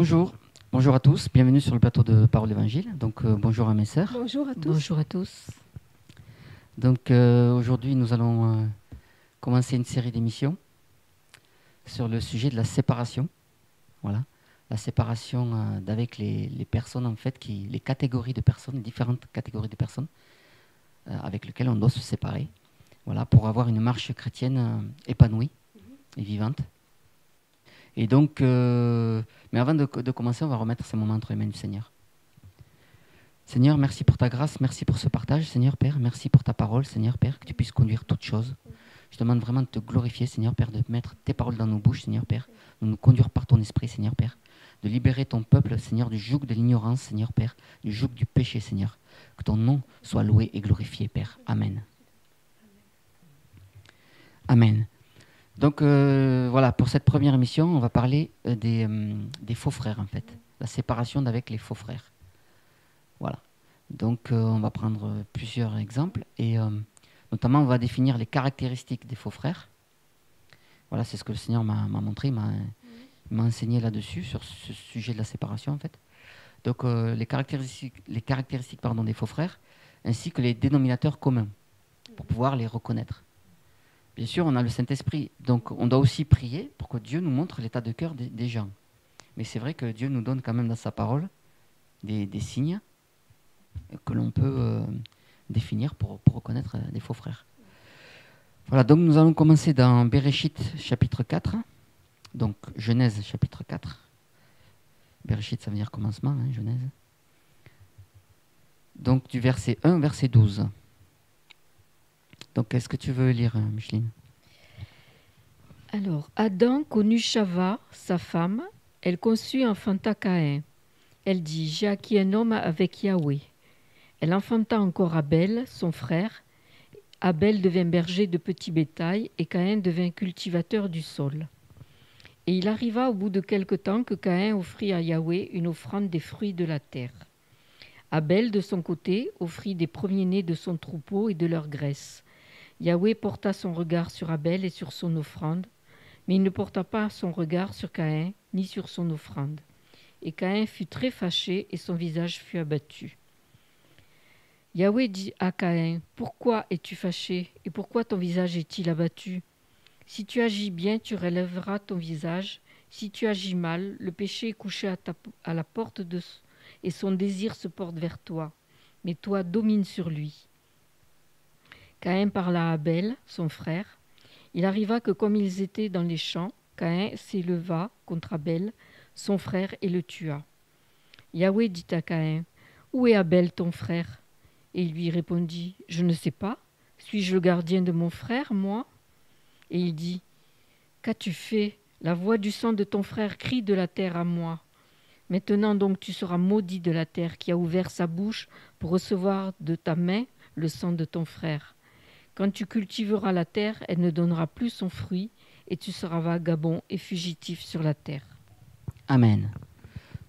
Bonjour, bonjour à tous, bienvenue sur le plateau de Parole d'Évangile. Donc bonjour à mes sœurs. Bonjour à tous. Bonjour à tous. Donc aujourd'hui nous allons commencer une série d'émissions sur le sujet de la séparation. Voilà, la séparation d'avec les personnes en fait, les catégories de personnes, les différentes catégories de personnes avec lesquelles on doit se séparer. Voilà, pour avoir une marche chrétienne épanouie et vivante. Et donc, mais avant de commencer, on va remettre ces moments entre les mains du Seigneur. Seigneur, merci pour ta grâce, merci pour ce partage, Seigneur Père, merci pour ta parole, Seigneur Père, que tu puisses conduire toutes choses. Je demande vraiment de te glorifier, Seigneur Père, de mettre tes paroles dans nos bouches, Seigneur Père, de nous conduire par ton esprit, Seigneur Père, de libérer ton peuple, Seigneur, du joug de l'ignorance, Seigneur Père, du joug du péché, Seigneur. Que ton nom soit loué et glorifié, Père. Amen. Amen. Donc voilà, pour cette première émission, on va parler des faux frères en fait, la séparation d'avec les faux frères. Voilà. Donc on va prendre plusieurs exemples et notamment on va définir les caractéristiques des faux frères. Voilà, c'est ce que le Seigneur m'a montré, il m'a enseigné là-dessus, sur ce sujet de la séparation en fait. Donc les caractéristiques des faux frères, ainsi que les dénominateurs communs, pour pouvoir les reconnaître. Bien sûr, on a le Saint-Esprit, donc on doit aussi prier pour que Dieu nous montre l'état de cœur des gens. Mais c'est vrai que Dieu nous donne quand même dans sa parole des signes que l'on peut définir pour reconnaître des faux frères. Voilà, donc nous allons commencer dans Bereshit chapitre 4, donc Genèse chapitre 4. Bereshit, ça veut dire commencement, hein, Genèse. Donc du verset 1 au verset 12. Donc, est-ce que tu veux lire, Micheline ? Alors, Adam connut Chava, sa femme. Elle conçut et enfanta Caïn. Elle dit, j'ai acquis un homme avec Yahweh. Elle enfanta encore Abel, son frère. Abel devint berger de petit bétail et Caïn devint cultivateur du sol. Et il arriva au bout de quelque temps que Caïn offrit à Yahweh une offrande des fruits de la terre. Abel, de son côté, offrit des premiers-nés de son troupeau et de leur graisse. Yahweh porta son regard sur Abel et sur son offrande, mais il ne porta pas son regard sur Caïn, ni sur son offrande. Et Caïn fut très fâché, et son visage fut abattu. Yahweh dit à Caïn, « Pourquoi es-tu fâché, et pourquoi ton visage est-il abattu ? Si tu agis bien, tu relèveras ton visage. Si tu agis mal, le péché est couché à la porte et son désir se porte vers toi. Mais toi, domine sur lui. » Caïn parla à Abel, son frère. Il arriva que comme ils étaient dans les champs, Caïn s'éleva contre Abel, son frère, et le tua. Yahweh dit à Caïn, « Où est Abel, ton frère ?» Et il lui répondit, « Je ne sais pas. Suis-je le gardien de mon frère, moi ?» Et il dit, « Qu'as-tu fait ? La voix du sang de ton frère crie de la terre à moi. Maintenant donc tu seras maudit de la terre qui a ouvert sa bouche pour recevoir de ta main le sang de ton frère. Quand tu cultiveras la terre, elle ne donnera plus son fruit, et tu seras vagabond et fugitif sur la terre. » Amen.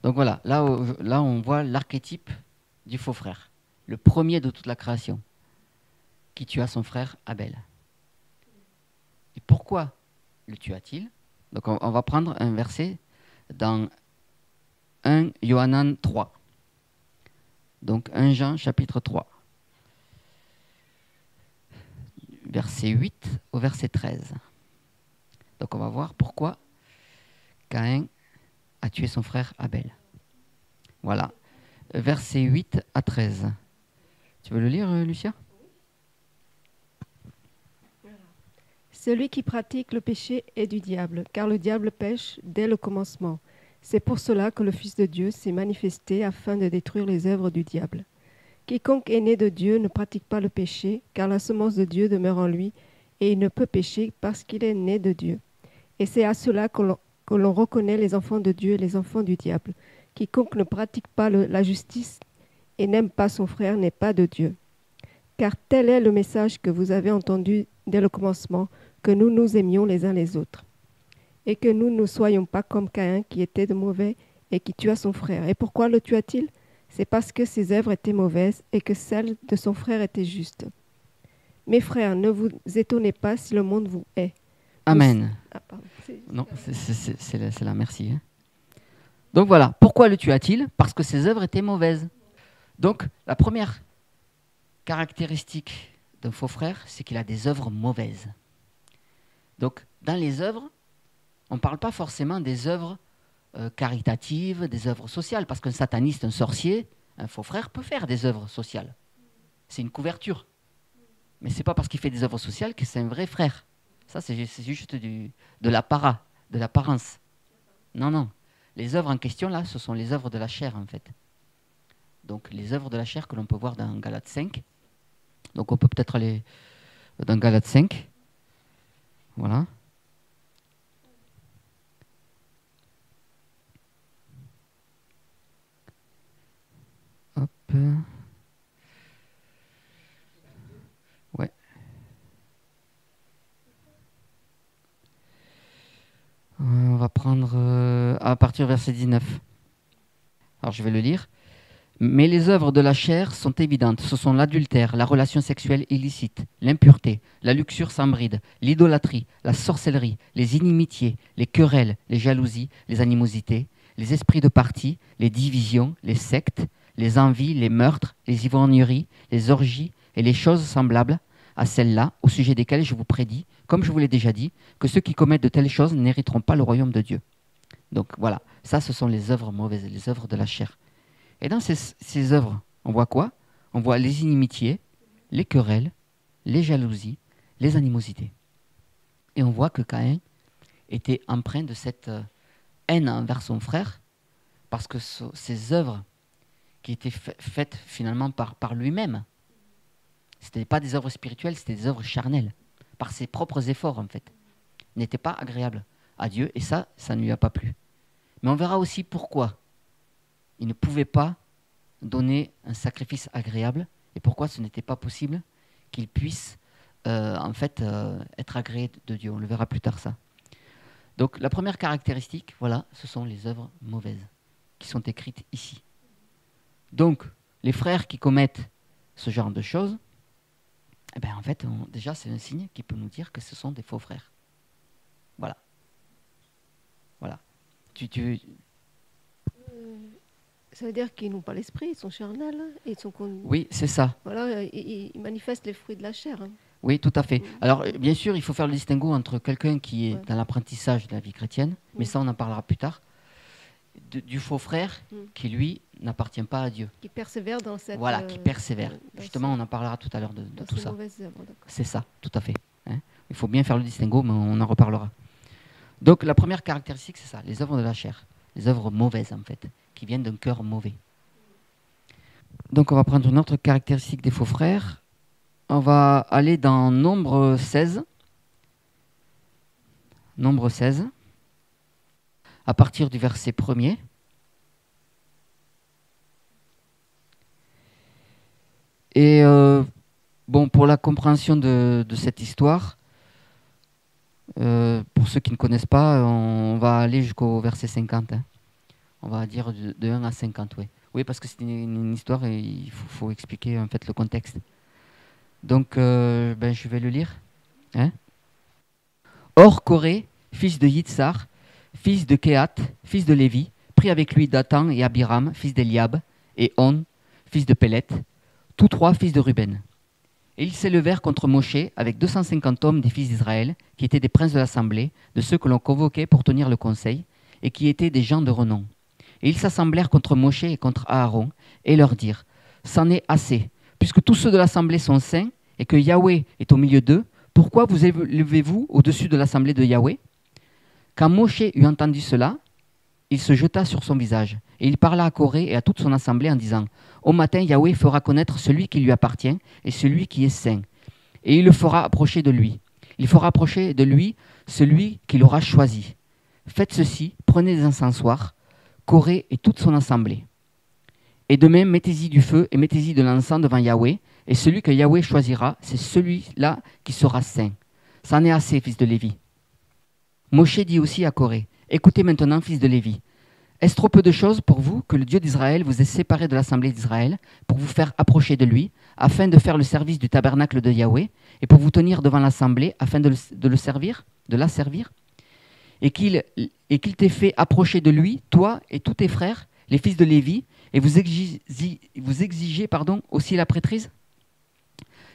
Donc voilà, là on voit l'archétype du faux frère, le premier de toute la création, qui tua son frère Abel. Et pourquoi le tua-t-il ? Donc on va prendre un verset dans 1 Yohanan 3. Donc 1 Jean chapitre 3. Verset 8 au verset 13. Donc on va voir pourquoi Caïn a tué son frère Abel. Voilà. Versets 8 à 13. Tu veux le lire, Lucia ? Celui qui pratique le péché est du diable, car le diable pêche dès le commencement. C'est pour cela que le Fils de Dieu s'est manifesté afin de détruire les œuvres du diable. Quiconque est né de Dieu ne pratique pas le péché, car la semence de Dieu demeure en lui, et il ne peut pécher parce qu'il est né de Dieu. Et c'est à cela que l'on reconnaît les enfants de Dieu et les enfants du diable. Quiconque ne pratique pas la justice et n'aime pas son frère n'est pas de Dieu. Car tel est le message que vous avez entendu dès le commencement, que nous nous aimions les uns les autres. Et que nous ne soyons pas comme Caïn qui était de mauvais et qui tua son frère. Et pourquoi le tua-t-il ? C'est parce que ses œuvres étaient mauvaises et que celles de son frère étaient justes. Mes frères, ne vous étonnez pas si le monde vous hait. Amen. Ah, pardon. Non, c'est là, merci. Hein. Donc voilà, pourquoi le tua-t-il? Parce que ses œuvres étaient mauvaises. Donc la première caractéristique d'un faux frère, c'est qu'il a des œuvres mauvaises. Donc dans les œuvres, on ne parle pas forcément des œuvres caritatives, des œuvres sociales, parce qu'un sataniste, un sorcier, un faux frère peut faire des œuvres sociales. C'est une couverture. Mais ce n'est pas parce qu'il fait des œuvres sociales que c'est un vrai frère. Ça, c'est juste de l'apparence. Non, non. Les œuvres en question, là, ce sont les œuvres de la chair, en fait. Donc, les œuvres de la chair que l'on peut voir dans Galates 5. Donc, on peut peut-être aller dans Galates 5. Voilà. Hop. Ouais. On va prendre à partir du verset 19. Alors, je vais le lire. Mais les œuvres de la chair sont évidentes. Ce sont l'adultère, la relation sexuelle illicite, l'impureté, la luxure sans bride, l'idolâtrie, la sorcellerie, les inimitiés, les querelles, les jalousies, les animosités, les esprits de parti, les divisions, les sectes, les envies, les meurtres, les ivrogneries, les orgies et les choses semblables à celles-là, au sujet desquelles je vous prédis, comme je vous l'ai déjà dit, que ceux qui commettent de telles choses n'hériteront pas le royaume de Dieu. Donc voilà, ça ce sont les œuvres mauvaises, les œuvres de la chair. Et dans ces œuvres, on voit quoi? On voit les inimitiés, les querelles, les jalousies, les animosités. Et on voit que Caïn était empreint de cette haine envers son frère, parce que ces œuvres qui étaient faites finalement par lui-même, ce n'étaient pas des œuvres spirituelles, c'était des œuvres charnelles, par ses propres efforts en fait, n'étaient pas agréables à Dieu, et ça ne lui a pas plu. Mais on verra aussi pourquoi il ne pouvait pas donner un sacrifice agréable et pourquoi ce n'était pas possible qu'il puisse être agréé de Dieu. On le verra plus tard ça. Donc la première caractéristique, voilà, ce sont les œuvres mauvaises qui sont écrites ici. Donc les frères qui commettent ce genre de choses, eh bien, en fait, déjà c'est un signe qui peut nous dire que ce sont des faux frères. Voilà. Voilà. Ça veut dire qu'ils n'ont pas l'esprit, ils sont charnels. Oui, c'est ça. Voilà, ils manifestent les fruits de la chair. Hein. Oui, tout à fait. Alors, bien sûr, il faut faire le distinguo entre quelqu'un qui est dans l'apprentissage de la vie chrétienne, mais ça, on en parlera plus tard, du faux frère qui, lui, n'appartient pas à Dieu. Qui persévère dans cette... Voilà, qui persévère. Justement, on en parlera tout à l'heure de tout ça. C'est ça, tout à fait. Hein, il faut bien faire le distinguo, mais on en reparlera. Donc, la première caractéristique, c'est ça, les œuvres de la chair. Les œuvres mauvaises, en fait, qui viennent d'un cœur mauvais. Donc, on va prendre une autre caractéristique des faux frères. On va aller dans Nombre 16. Nombre 16. À partir du verset 1er. Et bon, pour la compréhension de cette histoire, pour ceux qui ne connaissent pas, on va aller jusqu'au verset 50. Hein. On va dire de 1 à 50, oui. Oui, parce que c'est une histoire et il faut expliquer en fait le contexte. Donc, je vais le lire. Hein. Or, Coré, fils de Yitzhar, fils de Kehat, fils de Lévi, prit avec lui Dathan et Abiram, fils d'Eliab, et On, fils de Pélet, tous trois fils de Ruben. Et ils s'élevèrent contre Moshe avec 250 hommes des fils d'Israël, qui étaient des princes de l'assemblée, de ceux que l'on convoquait pour tenir le conseil, et qui étaient des gens de renom. Et ils s'assemblèrent contre Moshe et contre Aaron, et leur dirent, « C'en est assez, puisque tous ceux de l'assemblée sont saints, et que Yahweh est au milieu d'eux, pourquoi vous élevez-vous au-dessus de l'assemblée de Yahweh ?» Quand Moshe eut entendu cela, il se jeta sur son visage, et il parla à Coré et à toute son assemblée en disant, « Au matin, Yahweh fera connaître celui qui lui appartient et celui qui est saint, et il le fera approcher de lui. Il fera approcher de lui celui qu'il aura choisi. Faites ceci, prenez des encensoirs, Coré et toute son assemblée. Et demain, mettez-y du feu et mettez-y de l'encens devant Yahweh, et celui que Yahweh choisira, c'est celui-là qui sera saint. C'en est assez, fils de Lévi. » Moshe dit aussi à Coré, « Écoutez maintenant, fils de Lévi, est-ce trop peu de choses pour vous que le Dieu d'Israël vous ait séparé de l'assemblée d'Israël pour vous faire approcher de lui, afin de faire le service du tabernacle de Yahweh, et pour vous tenir devant l'assemblée afin de la servir ? et qu'il t'ait fait approcher de lui, toi et tous tes frères, les fils de Lévi, et vous exigez aussi la prêtrise?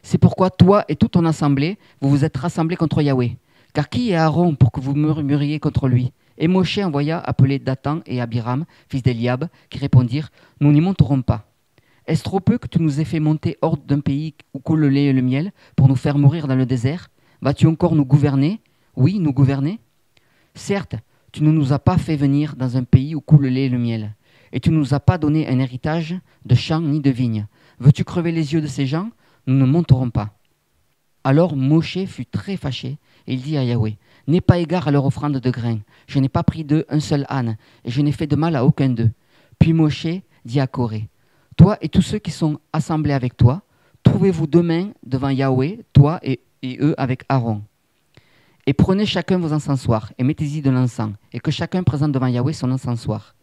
C'est pourquoi toi et toute ton assemblée, vous vous êtes rassemblés contre Yahweh. Car qui est Aaron pour que vous murmuriez contre lui? Et Moshe envoya appeler Dathan et Abiram, fils d'Eliab, qui répondirent, nous n'y monterons pas. Est-ce trop peu que tu nous aies fait monter hors d'un pays où coule le lait et le miel pour nous faire mourir dans le désert? Vas-tu encore nous gouverner? Oui, nous gouverner? Certes, tu ne nous as pas fait venir dans un pays où coule le lait et le miel, et tu ne nous as pas donné un héritage de champs ni de vignes. Veux-tu crever les yeux de ces gens? Nous ne monterons pas. Alors Moshe fut très fâché, et il dit à Yahweh, n'aie pas égard à leur offrande de grains. Je n'ai pas pris d'eux un seul âne, et je n'ai fait de mal à aucun d'eux. Puis Moshe dit à Coré, toi et tous ceux qui sont assemblés avec toi, trouvez-vous demain devant Yahweh, toi et eux avec Aaron. Et prenez chacun vos encensoirs, et mettez-y de l'encens, et que chacun présente devant Yahweh son encensoir.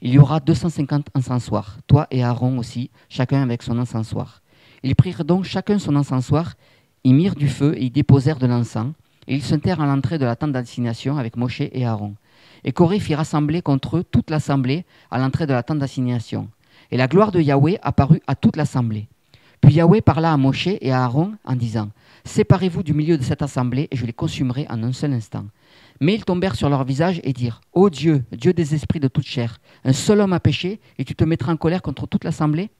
Il y aura 250 encensoirs, toi et Aaron aussi, chacun avec son encensoir. Ils prirent donc chacun son encensoir, ils mirent du feu et y déposèrent de l'encens, et ils se tinrent à l'entrée de la tente d'assignation avec Moshe et Aaron. Et Coré fit rassembler contre eux toute l'assemblée à l'entrée de la tente d'assignation. Et la gloire de Yahweh apparut à toute l'assemblée. Puis Yahweh parla à Moshe et à Aaron en disant, séparez-vous du milieu de cette assemblée et je les consumerai en un seul instant. Mais ils tombèrent sur leur visage et dirent, ô Dieu, Dieu des esprits de toute chair, un seul homme a péché et tu te mettras en colère contre toute l'assemblée?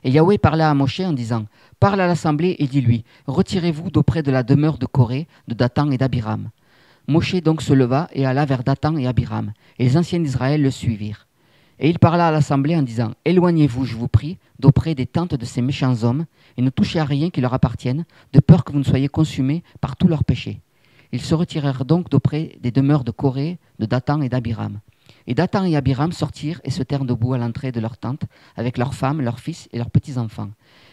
Et Yahweh parla à Moshe en disant, parle à l'assemblée et dis-lui, retirez-vous d'auprès de la demeure de Coré, de Dathan et d'Abiram. Moshe donc se leva et alla vers Dathan et Abiram, et les anciens d'Israël le suivirent. Et il parla à l'assemblée en disant, éloignez-vous, je vous prie, d'auprès des tentes de ces méchants hommes, et ne touchez à rien qui leur appartienne, de peur que vous ne soyez consumés par tous leurs péchés. Ils se retirèrent donc d'auprès des demeures de Coré, de Dathan et d'Abiram. Et Dathan et Abiram sortirent et se tinrent debout à l'entrée de leur tente, avec leurs femmes, leurs fils et leurs petits-enfants.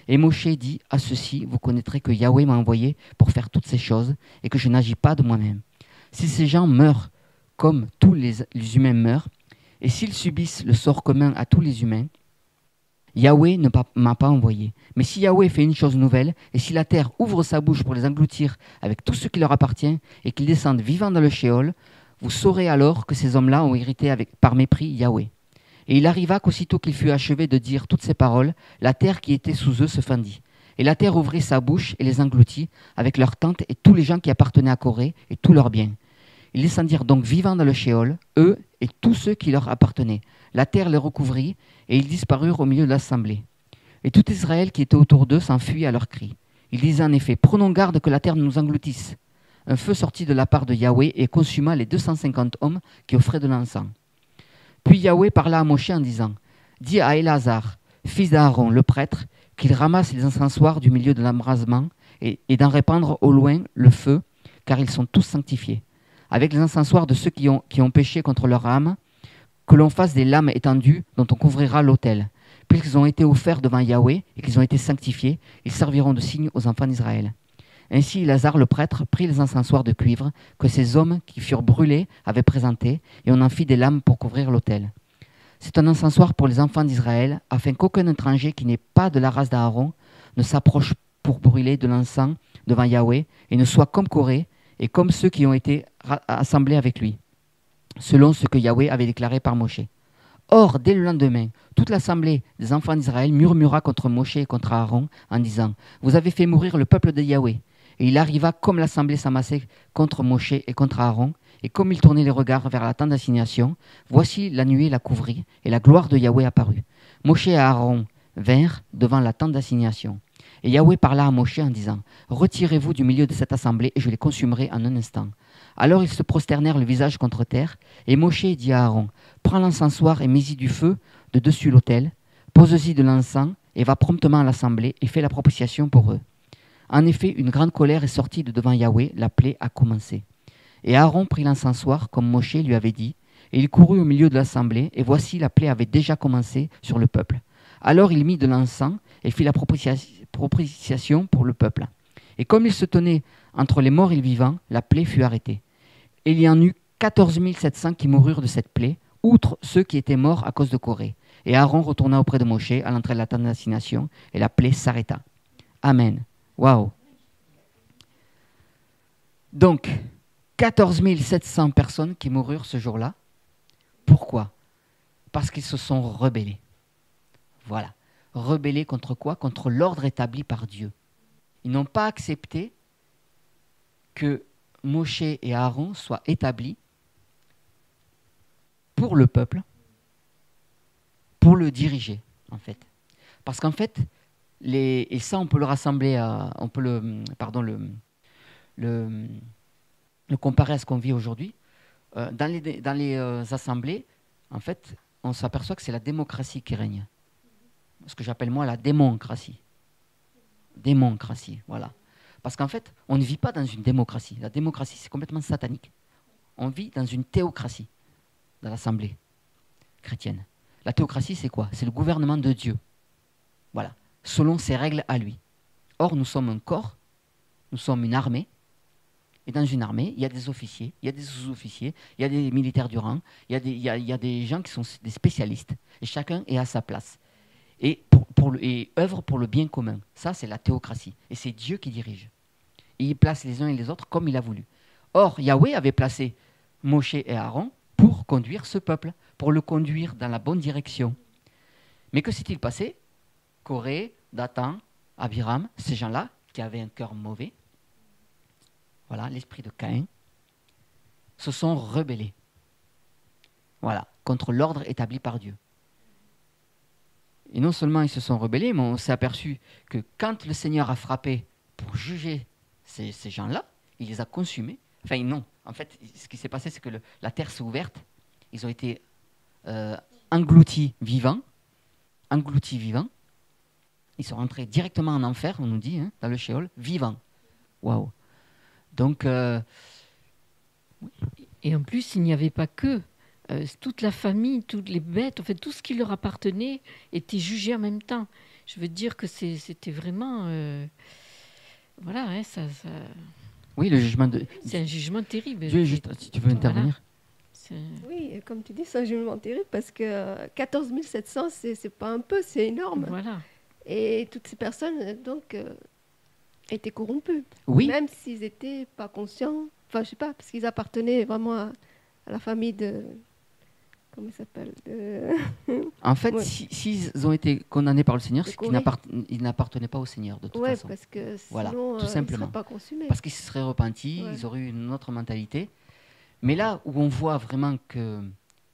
Et Moshe dit à ceux-ci, vous connaîtrez que Yahweh m'a envoyé pour faire toutes ces choses, et que je n'agis pas de moi-même. Si ces gens meurent comme tous les humains meurent, et s'ils subissent le sort commun à tous les humains, Yahweh ne m'a pas envoyé. Mais si Yahweh fait une chose nouvelle, et si la terre ouvre sa bouche pour les engloutir avec tout ce qui leur appartient, et qu'ils descendent vivants dans le Sheol, vous saurez alors que ces hommes-là ont irrité par mépris Yahweh. Et il arriva qu'aussitôt qu'il fut achevé de dire toutes ces paroles, la terre qui était sous eux se fendit. Et la terre ouvrit sa bouche et les engloutit, avec leurs tentes et tous les gens qui appartenaient à Coré et tous leurs biens. Ils descendirent donc vivants dans le Sheol, eux et tous ceux qui leur appartenaient. La terre les recouvrit, et ils disparurent au milieu de l'assemblée. Et tout Israël qui était autour d'eux s'enfuit à leurs cris. Ils disaient en effet, prenons garde que la terre ne nous engloutisse. Un feu sortit de la part de Yahweh et consuma les 250 hommes qui offraient de l'encens. Puis Yahweh parla à Moshe en disant, dis à Éléazar, fils d'Aaron, le prêtre, qu'il ramasse les encensoirs du milieu de l'embrasement et d'en répandre au loin le feu, car ils sont tous sanctifiés. Avec les encensoirs de ceux qui ont péché contre leur âme, que l'on fasse des lames étendues dont on couvrira l'autel. Puisqu'ils ont été offerts devant Yahweh et qu'ils ont été sanctifiés, ils serviront de signe aux enfants d'Israël. Ainsi Éléazar le prêtre prit les encensoirs de cuivre que ces hommes qui furent brûlés avaient présentés, et on en fit des lames pour couvrir l'autel. C'est un encensoir pour les enfants d'Israël, afin qu'aucun étranger qui n'est pas de la race d'Aaron ne s'approche pour brûler de l'encens devant Yahweh, et ne soit comme Coré, et comme ceux qui ont été assemblés avec lui, selon ce que Yahweh avait déclaré par Moshe. Or, dès le lendemain, toute l'assemblée des enfants d'Israël murmura contre Moshe et contre Aaron en disant, vous avez fait mourir le peuple de Yahweh. Et il arriva comme l'assemblée s'amassait contre Moshe et contre Aaron, et comme ils tournaient les regards vers la tente d'assignation, voici la nuée la couvrit, et la gloire de Yahweh apparut. Moshe et Aaron vinrent devant la tente d'assignation. Et Yahweh parla à Moshe en disant, retirez-vous du milieu de cette assemblée, et je les consumerai en un instant. Alors ils se prosternèrent le visage contre terre, et Moshe dit à Aaron, prends l'encensoir et mets-y du feu de dessus l'autel, pose-y de l'encens, et va promptement à l'assemblée, et fais la propitiation pour eux. En effet, une grande colère est sortie de devant Yahweh, la plaie a commencé. Et Aaron prit l'encensoir, comme Moshe lui avait dit, et il courut au milieu de l'assemblée, et voici la plaie avait déjà commencé sur le peuple. Alors il mit de l'encens, et fit la propitiation pour le peuple. Et comme il se tenait entre les morts et les vivants, la plaie fut arrêtée. Et il y en eut 14 700 qui moururent de cette plaie, outre ceux qui étaient morts à cause de Corée. Et Aaron retourna auprès de Moshe à l'entrée de la tente d'assignation, et la plaie s'arrêta. Amen. Waouh. Donc, 14 700 personnes qui moururent ce jour-là. Pourquoi? Parce qu'ils se sont rebellés. Voilà. Rebellés contre quoi? Contre l'ordre établi par Dieu. Ils n'ont pas accepté que Moshe et Aaron soient établis pour le peuple, pour le diriger, en fait. Parce qu'en fait, et ça, on peut le rassembler on peut le comparer à ce qu'on vit aujourd'hui. Dans les assemblées, en fait, on s'aperçoit que c'est la démocratie qui règne. Ce que j'appelle moi la démocratie. Démocratie, voilà. Parce qu'en fait, on ne vit pas dans une démocratie. La démocratie, c'est complètement satanique. On vit dans une théocratie, dans l'assemblée chrétienne. La théocratie, c'est quoi? C'est le gouvernement de Dieu. Voilà. Selon ses règles à lui. Or, nous sommes un corps, nous sommes une armée, et dans une armée, il y a des officiers, il y a des sous-officiers, il y a des militaires du rang, il y a des gens qui sont des spécialistes, et chacun est à sa place, et œuvre pour le bien commun. Ça, c'est la théocratie, et c'est Dieu qui dirige. Et il place les uns et les autres comme il a voulu. Or, Yahweh avait placé Moshe et Aaron pour conduire ce peuple, pour le conduire dans la bonne direction. Mais que s'est-il passé? Coré, Dathan, Abiram, ces gens-là, qui avaient un cœur mauvais, voilà, l'esprit de Caïn, se sont rebellés. Voilà, contre l'ordre établi par Dieu. Et non seulement ils se sont rebellés, mais on s'est aperçu que quand le Seigneur a frappé pour juger ces gens-là, il les a consumés. Enfin non, en fait, ce qui s'est passé, c'est que la terre s'est ouverte, ils ont été engloutis vivants, ils sont rentrés directement en enfer, on nous dit, hein, dans le Sheol, vivants. Waouh. Donc, et en plus, il n'y avait pas que toute la famille, toutes les bêtes, en fait, tout ce qui leur appartenait était jugé en même temps. Je veux dire que c'était vraiment, voilà, hein, ça. Oui, le jugement de. C'est un jugement terrible. Dieu, juste, si tu veux intervenir. Voilà. Oui, et comme tu dis, c'est un jugement terrible parce que 14 700, c'est pas un peu, c'est énorme. Voilà. Et toutes ces personnes, donc, étaient corrompus. Oui. Même s'ils n'étaient pas conscients, enfin, je sais pas, parce qu'ils appartenaient vraiment à la famille de. Comment il s'appelle En fait, ouais. s'ils ont été condamnés par le Seigneur, c'est qu'ils Corée. n'appartenaient pas au Seigneur, de toute Ouais, façon. parce que sinon, Voilà, tout ils ne simplement. seraient pas consumés. Parce qu'ils se seraient repentis, Ouais. ils auraient eu une autre mentalité. Mais là où on voit vraiment que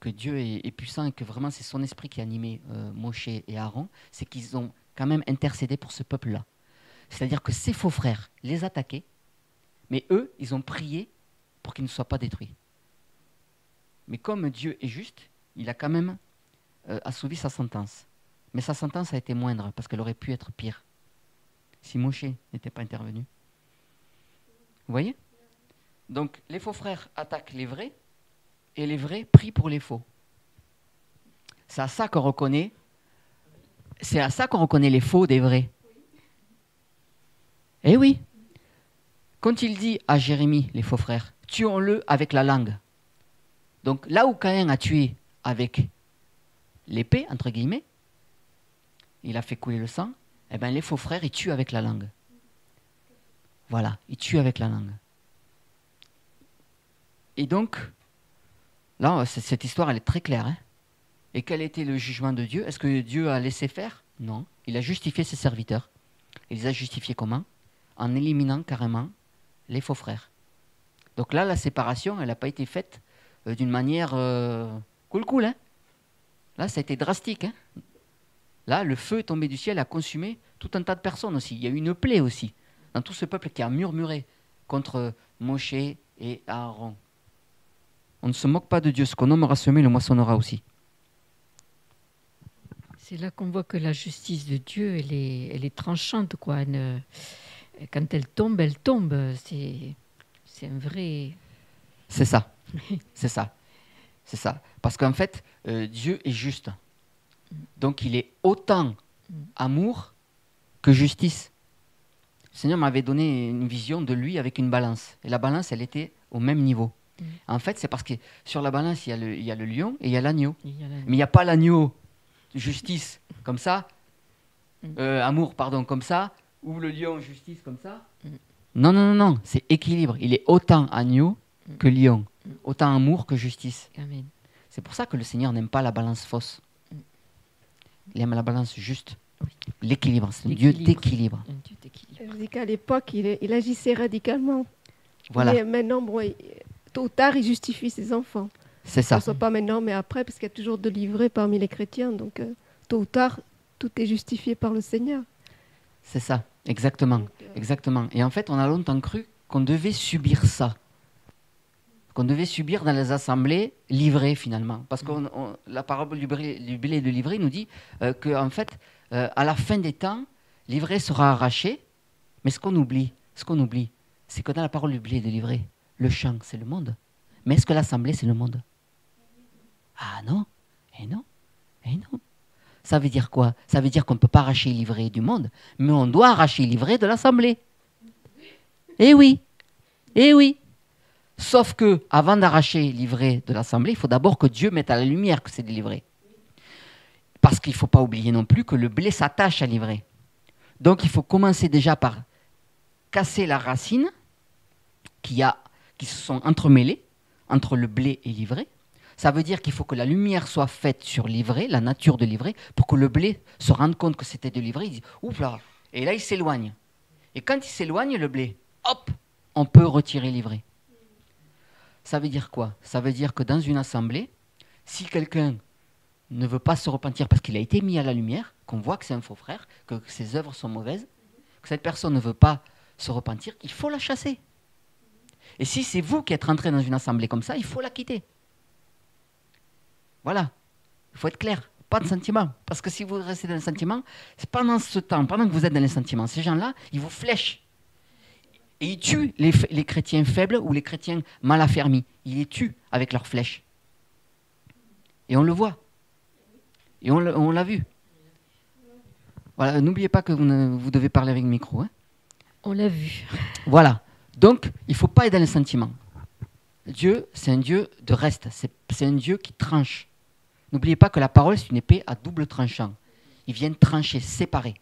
Dieu est puissant et que vraiment c'est son esprit qui a animé Moshe et Aaron, c'est qu'ils ont quand même intercédé pour ce peuple-là. C'est-à-dire que ces faux frères les attaquaient, mais eux, ils ont prié pour qu'ils ne soient pas détruits. Mais comme Dieu est juste, il a quand même assouvi sa sentence. Mais sa sentence a été moindre, parce qu'elle aurait pu être pire, si Moshe n'était pas intervenu. Vous voyez? Donc, les faux frères attaquent les vrais, et les vrais prient pour les faux. C'est à ça qu'on reconnaît les faux des vrais. Eh oui. Quand il dit à Jérémie, les faux frères, tuons-le avec la langue. Donc, là où Caïn a tué avec l'épée, entre guillemets, il a fait couler le sang, eh bien, les faux frères, ils tuent avec la langue. Voilà, ils tuent avec la langue. Et donc, là, cette histoire, elle est très claire. Hein. Et quel était le jugement de Dieu? Est-ce que Dieu a laissé faire? Non. Il a justifié ses serviteurs. Il les a justifiés comment? En éliminant carrément les faux frères. Donc là, la séparation, elle n'a pas été faite d'une manière cool, hein. Là, ça a été drastique. Hein. Là, le feu est tombé du ciel, a consumé tout un tas de personnes aussi. Il y a eu une plaie aussi, dans tout ce peuple qui a murmuré contre Moshe et Aaron. On ne se moque pas de Dieu. Ce qu'on aura semé, le moissonnera aussi. C'est là qu'on voit que la justice de Dieu, elle est tranchante, quoi. Quand elle tombe, elle tombe. C'est un vrai... C'est ça. C'est ça. C'est ça. Parce qu'en fait, Dieu est juste. Donc, il est autant amour que justice. Le Seigneur m'avait donné une vision de lui avec une balance. Et la balance, elle était au même niveau. En fait, c'est parce que sur la balance, il y a le lion et il y a l'agneau. Mais il n'y a pas l'agneau justice comme ça, amour, pardon, comme ça, ou le lion justice comme ça. Non, c'est équilibre. Il est autant agneau que lion, autant amour que justice. Amen. C'est pour ça que le Seigneur n'aime pas la balance fausse. Il aime la balance juste. L'équilibre, c'est un Dieu d'équilibre. Un Dieu d'équilibre. Je dis qu'à l'époque, il agissait radicalement. Voilà, Mais maintenant, bon, tôt ou tard, il justifie ses enfants. c'est ça. Ne soit pas maintenant, mais après, parce qu'il y a toujours de livrés parmi les chrétiens. Donc, tôt ou tard, tout est justifié par le Seigneur. C'est ça, exactement. Exactement. Et en fait, on a longtemps cru qu'on devait subir ça. Qu'on devait subir dans les assemblées livrées, finalement. Parce que la parabole du blé et de l'ivraie nous dit qu'en fait, à la fin des temps, l'ivraie sera arrachée. Mais ce qu'on oublie, c'est que dans la parole du blé et de l'ivraie, le champ, c'est le monde. Mais est-ce que l'assemblée, c'est le monde? Ah non, et non, et non. Ça veut dire quoi? Ça veut dire qu'on ne peut pas arracher l'ivraie du monde, mais on doit arracher l'ivraie de l'assemblée. Eh oui, eh oui. Sauf que, avant d'arracher l'ivraie de l'assemblée, il faut d'abord que Dieu mette à la lumière que c'est de l'ivraie. Parce qu'il ne faut pas oublier non plus que le blé s'attache à l'ivraie. Donc il faut commencer déjà par casser la racine qui se sont entremêlées entre le blé et l'ivraie. Ça veut dire qu'il faut que la lumière soit faite sur l'ivraie, la nature de l'ivraie, pour que le blé se rende compte que c'était de l'ivraie. Il dit « Ouf là !» Et là, il s'éloigne. Et quand il s'éloigne, le blé, hop, on peut retirer l'ivraie. Ça veut dire quoi? Ça veut dire que dans une assemblée, si quelqu'un ne veut pas se repentir parce qu'il a été mis à la lumière, qu'on voit que c'est un faux frère, que ses œuvres sont mauvaises, que cette personne ne veut pas se repentir, il faut la chasser. Et si c'est vous qui êtes rentré dans une assemblée comme ça, il faut la quitter. Voilà. Il faut être clair. Pas de sentiments. Parce que si vous restez dans les sentiments, c'est pendant ce temps, pendant que vous êtes dans les sentiments, ces gens-là, ils vous flèchent. Et ils tuent les chrétiens faibles ou les chrétiens mal affermis. Ils les tuent avec leurs flèches. Et on le voit. Et on l'a vu. Voilà, n'oubliez pas que vous devez parler avec le micro. Hein. On l'a vu. Voilà. Donc, il ne faut pas être dans les sentiments. Dieu, c'est un Dieu de reste. C'est un Dieu qui tranche. N'oubliez pas que la parole, c'est une épée à double tranchant. Il vient trancher, séparer.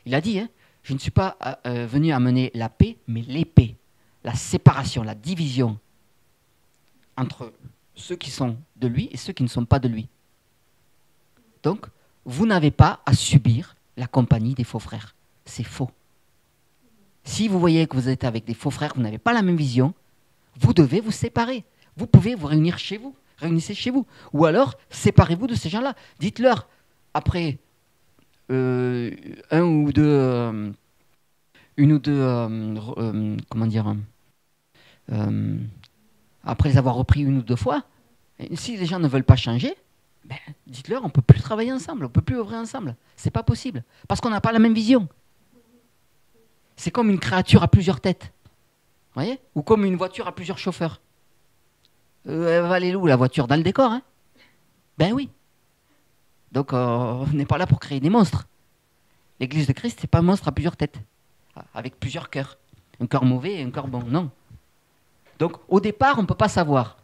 Il a dit, hein, je ne suis pas venu amener la paix, mais l'épée. La séparation, la division entre ceux qui sont de lui et ceux qui ne sont pas de lui. Donc, vous n'avez pas à subir la compagnie des faux frères. C'est faux. Si vous voyez que vous êtes avec des faux frères, vous n'avez pas la même vision, vous devez vous séparer. Vous pouvez vous réunir chez vous. Réunissez chez vous. Ou alors, séparez-vous de ces gens-là. Dites-leur, après une ou deux, comment dire, après les avoir repris une ou deux fois, si les gens ne veulent pas changer, ben, dites-leur, on ne peut plus travailler ensemble, on ne peut plus œuvrer ensemble. C'est pas possible. Parce qu'on n'a pas la même vision. C'est comme une créature à plusieurs têtes. Vous voyez? Ou comme une voiture à plusieurs chauffeurs. Elle va aller où la voiture? Dans le décor, hein? Ben oui. Donc on n'est pas là pour créer des monstres. L'église de Christ, c'est pas un monstre à plusieurs têtes, avec plusieurs cœurs. Un cœur mauvais et un cœur bon, non. Donc au départ, on ne peut pas savoir.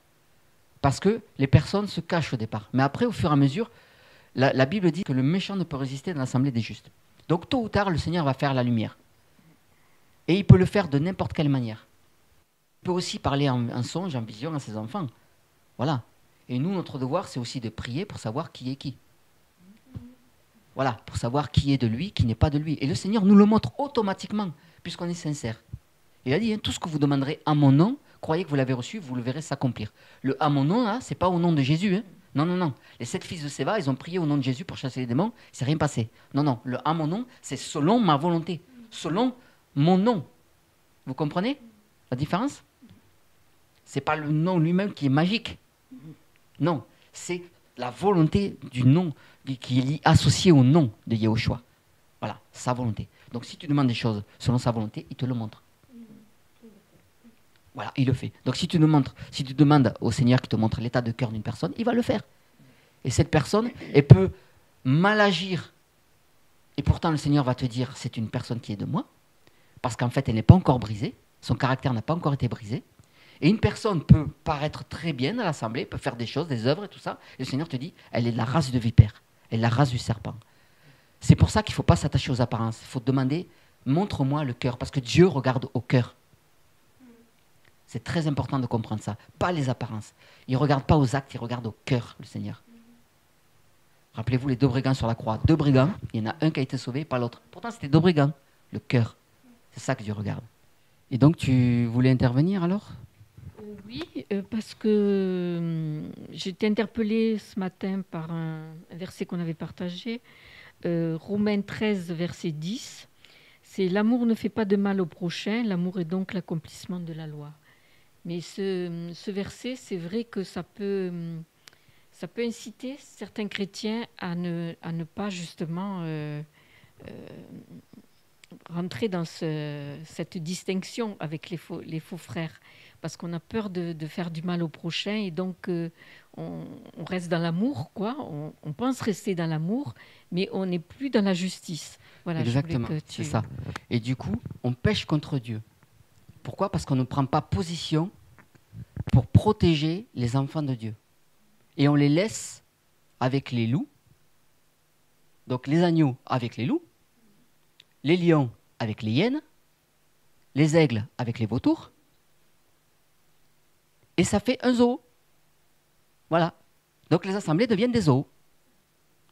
Parce que les personnes se cachent au départ. Mais après, au fur et à mesure, la Bible dit que le méchant ne peut résister dans l'assemblée des justes. Donc tôt ou tard, le Seigneur va faire la lumière. Et il peut le faire de n'importe quelle manière. Il peut aussi parler en songe, en vision à ses enfants. Voilà. Et nous, notre devoir, c'est aussi de prier pour savoir qui est qui. Voilà, pour savoir qui est de lui, qui n'est pas de lui. Et le Seigneur nous le montre automatiquement, puisqu'on est sincère. Il a dit, hein, tout ce que vous demanderez à mon nom, croyez que vous l'avez reçu, vous le verrez s'accomplir. Le à mon nom, là, c'est pas au nom de Jésus. Hein. Non, non, non. Les 7 fils de Séva, ils ont prié au nom de Jésus pour chasser les démons, il ne s'est rien passé. Non, non. Le à mon nom, c'est selon ma volonté. Selon mon nom. Vous comprenez la différence? Ce n'est pas le nom lui-même qui est magique. Non, c'est la volonté du nom qui est associée au nom de Yahushua. Voilà, sa volonté. Donc si tu demandes des choses selon sa volonté, il te le montre. Voilà, il le fait. Donc si tu demandes au Seigneur qui te montre l'état de cœur d'une personne, il va le faire. Et cette personne, elle peut mal agir. Et pourtant le Seigneur va te dire, c'est une personne qui est de moi, parce qu'en fait elle n'est pas encore brisée, son caractère n'a pas encore été brisé. Et une personne peut paraître très bien dans l'assemblée, peut faire des choses, des œuvres et tout ça. Et le Seigneur te dit, elle est de la race de vipère, elle est de la race du serpent. C'est pour ça qu'il ne faut pas s'attacher aux apparences. Il faut demander, montre-moi le cœur, parce que Dieu regarde au cœur. C'est très important de comprendre ça. Pas les apparences. Il ne regarde pas aux actes, il regarde au cœur, le Seigneur. Rappelez-vous les 2 brigands sur la croix. 2 brigands, il y en a un qui a été sauvé, pas l'autre. Pourtant, c'était 2 brigands. Le cœur. C'est ça que Dieu regarde. Et donc, tu voulais intervenir alors? Oui, parce que j'ai été interpellée ce matin par un verset qu'on avait partagé, Romains 13, verset 10. C'est « L'amour ne fait pas de mal au prochain, l'amour est donc l'accomplissement de la loi ». Mais ce verset, c'est vrai que ça peut inciter certains chrétiens à ne pas justement rentrer dans cette distinction avec les faux frères, parce qu'on a peur de faire du mal au prochain, et donc on reste dans l'amour, quoi. On pense rester dans l'amour, mais on n'est plus dans la justice. Voilà, exactement, c'est ça. Et du coup, on pêche contre Dieu. Pourquoi? Parce qu'on ne prend pas position pour protéger les enfants de Dieu. Et on les laisse avec les loups, donc les agneaux avec les loups, les lions avec les hyènes, les aigles avec les vautours, et ça fait un zoo. Voilà. Donc les assemblées deviennent des zoos.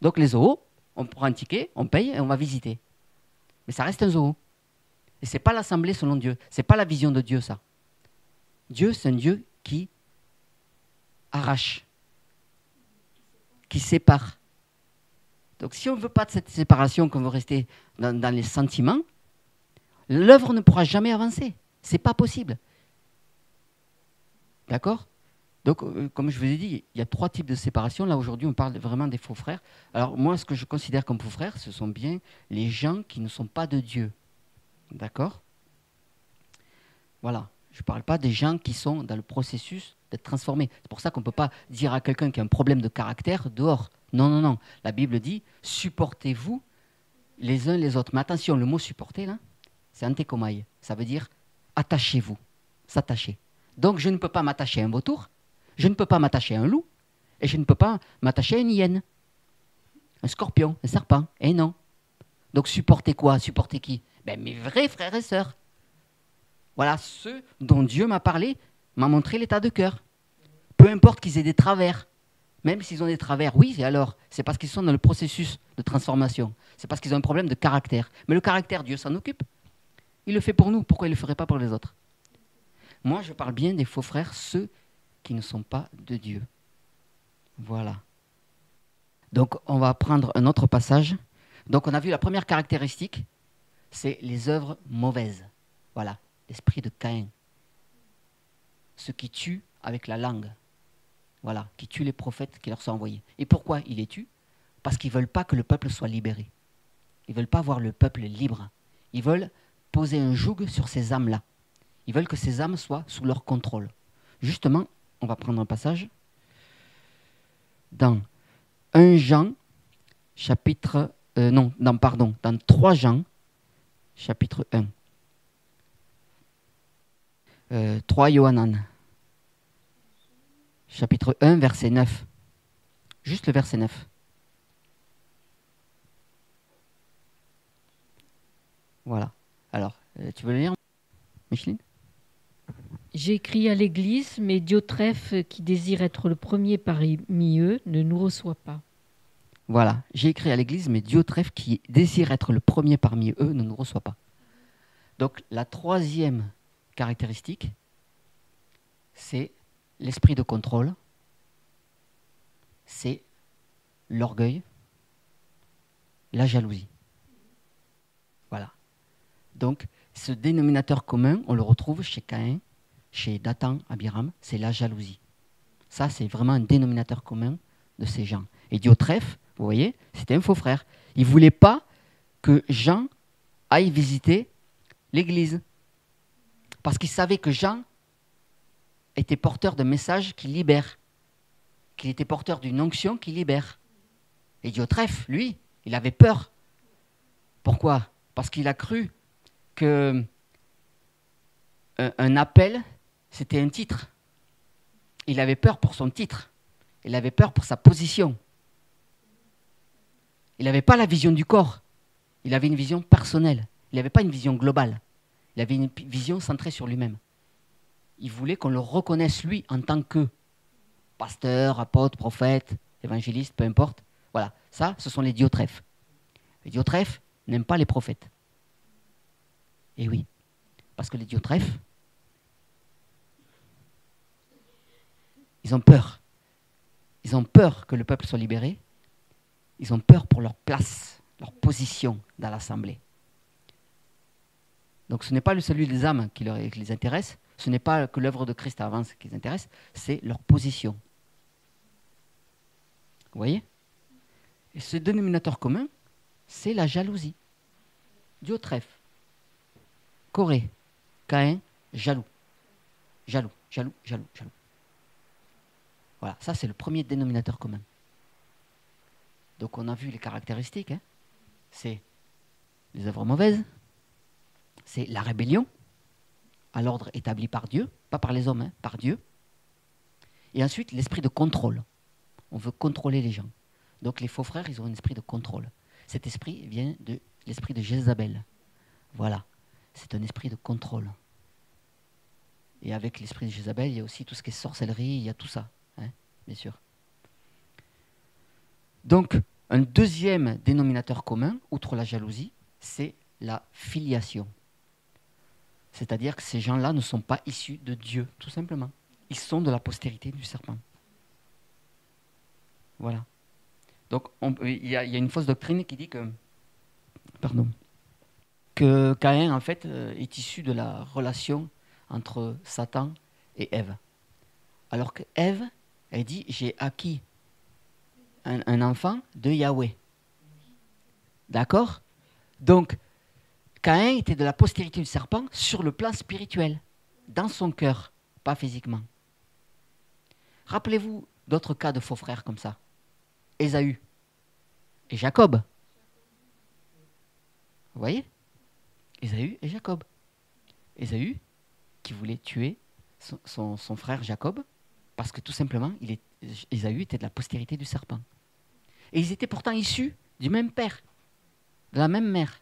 Donc les zoos, on prend un ticket, on paye et on va visiter. Mais ça reste un zoo. Et ce n'est pas l'assemblée selon Dieu. Ce n'est pas la vision de Dieu, ça. Dieu, c'est un Dieu qui arrache, qui sépare. Donc si on ne veut pas de cette séparation, qu'on veut rester dans les sentiments, l'œuvre ne pourra jamais avancer. Ce n'est pas possible. D'accord? Donc, comme je vous ai dit, il y a 3 types de séparation. Là, aujourd'hui, on parle vraiment des faux frères. Alors, moi, ce que je considère comme faux frères, ce sont bien les gens qui ne sont pas de Dieu. D'accord? Voilà. Je ne parle pas des gens qui sont dans le processus d'être transformés. C'est pour ça qu'on ne peut pas dire à quelqu'un qui a un problème de caractère dehors. Non, non, non. La Bible dit, supportez-vous les uns les autres. Mais attention, le mot supporter, là, c'est antekomai. Ça veut dire attachez-vous, s'attacher. Donc, je ne peux pas m'attacher à un vautour, je ne peux pas m'attacher à un loup, et je ne peux pas m'attacher à une hyène, un scorpion, un serpent. Et non. Donc, supporter quoi? Supporter qui? Ben, mes vrais frères et sœurs. Voilà, ceux dont Dieu m'a parlé, m'a montré l'état de cœur. Peu importe qu'ils aient des travers. Même s'ils ont des travers, oui, et alors? C'est parce qu'ils sont dans le processus de transformation. C'est parce qu'ils ont un problème de caractère. Mais le caractère, Dieu s'en occupe. Il le fait pour nous. Pourquoi il ne le ferait pas pour les autres? Moi, je parle bien des faux frères, ceux qui ne sont pas de Dieu. Voilà. Donc, on va prendre un autre passage. Donc, on a vu la première caractéristique, c'est les œuvres mauvaises. Voilà, l'esprit de Caïn. Ceux qui tuent avec la langue. Voilà, qui tuent les prophètes qui leur sont envoyés. Et pourquoi ils les tuent? Parce qu'ils ne veulent pas que le peuple soit libéré. Ils ne veulent pas voir le peuple libre. Ils veulent poser un joug sur ces âmes-là. Ils veulent que ces âmes soient sous leur contrôle. Justement, on va prendre un passage dans 1 Jean, chapitre... dans 3 Jean, chapitre 1. 3 Yohanan, chapitre 1, verset 9. Juste le verset 9. Voilà. Alors, tu veux le lire, Micheline? J'ai écrit à l'Église, mais Diotrephe, qui désire être le premier parmi eux, ne nous reçoit pas. Voilà. J'ai écrit à l'Église, mais Diotrephe, qui désire être le premier parmi eux, ne nous reçoit pas. Donc, la 3e caractéristique, c'est l'esprit de contrôle, c'est l'orgueil, la jalousie. Voilà. Donc, ce dénominateur commun, on le retrouve chez Caïn, chez Dathan, Abiram, c'est la jalousie. Ça, c'est vraiment un dénominateur commun de ces gens. Et Diotrephe, vous voyez, c'était un faux frère. Il ne voulait pas que Jean aille visiter l'église. Parce qu'il savait que Jean était porteur d'un message qui libère. Qu'il était porteur d'une onction qui libère. Et Diotrephe, lui, il avait peur. Pourquoi? Parce qu'il a cru que un appel, c'était un titre. Il avait peur pour son titre. Il avait peur pour sa position. Il n'avait pas la vision du corps. Il avait une vision personnelle. Il n'avait pas une vision globale. Il avait une vision centrée sur lui-même. Il voulait qu'on le reconnaisse, lui, en tant que pasteur, apôtre, prophète, évangéliste, peu importe. Voilà, ça, ce sont les Diotrephes. Les Diotrephes n'aiment pas les prophètes. Et oui, parce que les Diotrephes, ils ont peur. Ils ont peur que le peuple soit libéré. Ils ont peur pour leur place, leur position dans l'assemblée. Donc ce n'est pas le salut des âmes qui les intéresse, ce n'est pas que l'œuvre de Christ avance qui les intéresse, c'est leur position. Vous voyez? Et ce dénominateur commun, c'est la jalousie. Diotrephe, Corée, Caïn, jaloux. Jaloux, jaloux, jaloux, jaloux. Voilà, ça c'est le premier dénominateur commun. Donc on a vu les caractéristiques, hein. C'est les œuvres mauvaises, c'est la rébellion à l'ordre établi par Dieu, pas par les hommes, hein, par Dieu. Et ensuite l'esprit de contrôle. On veut contrôler les gens. Donc les faux frères, ils ont un esprit de contrôle. Cet esprit vient de l'esprit de Jézabel. Voilà, c'est un esprit de contrôle. Et avec l'esprit de Jézabel, il y a aussi tout ce qui est sorcellerie, il y a tout ça, hein, bien sûr. Donc, un deuxième dénominateur commun, outre la jalousie, c'est la filiation. C'est-à-dire que ces gens-là ne sont pas issus de Dieu, tout simplement. Ils sont de la postérité du serpent. Voilà. Donc, il y a une fausse doctrine qui dit que Caïn, en fait, est issu de la relation entre Satan et Ève. Alors que Ève, elle dit, j'ai acquis un enfant de Yahweh. D'accord? Donc, Caïn était de la postérité du serpent sur le plan spirituel, dans son cœur, pas physiquement. Rappelez-vous d'autres cas de faux frères comme ça. Ésaü et Jacob. Vous voyez? Ésaü et Jacob. Ésaü qui voulait tuer son frère Jacob parce que tout simplement, Ésaü était de la postérité du serpent. Et ils étaient pourtant issus du même père, de la même mère.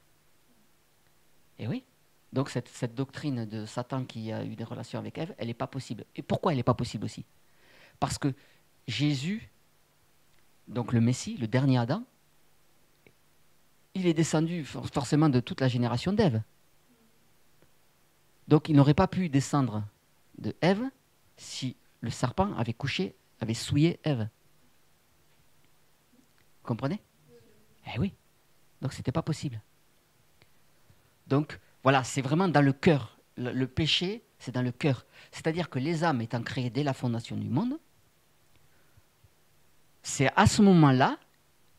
Et oui, donc cette doctrine de Satan qui a eu des relations avec Ève, elle n'est pas possible. Et pourquoi elle n'est pas possible aussi? Parce que Jésus, donc le Messie, le dernier Adam, il est descendu forcément de toute la génération d'Ève. Donc il n'aurait pas pu descendre de Ève si le serpent avait souillé Ève. Vous comprenez? Eh oui. Donc c'était pas possible. Donc voilà, c'est vraiment dans le cœur. Le péché, c'est dans le cœur. C'est-à-dire que les âmes étant créées dès la fondation du monde, c'est à ce moment-là,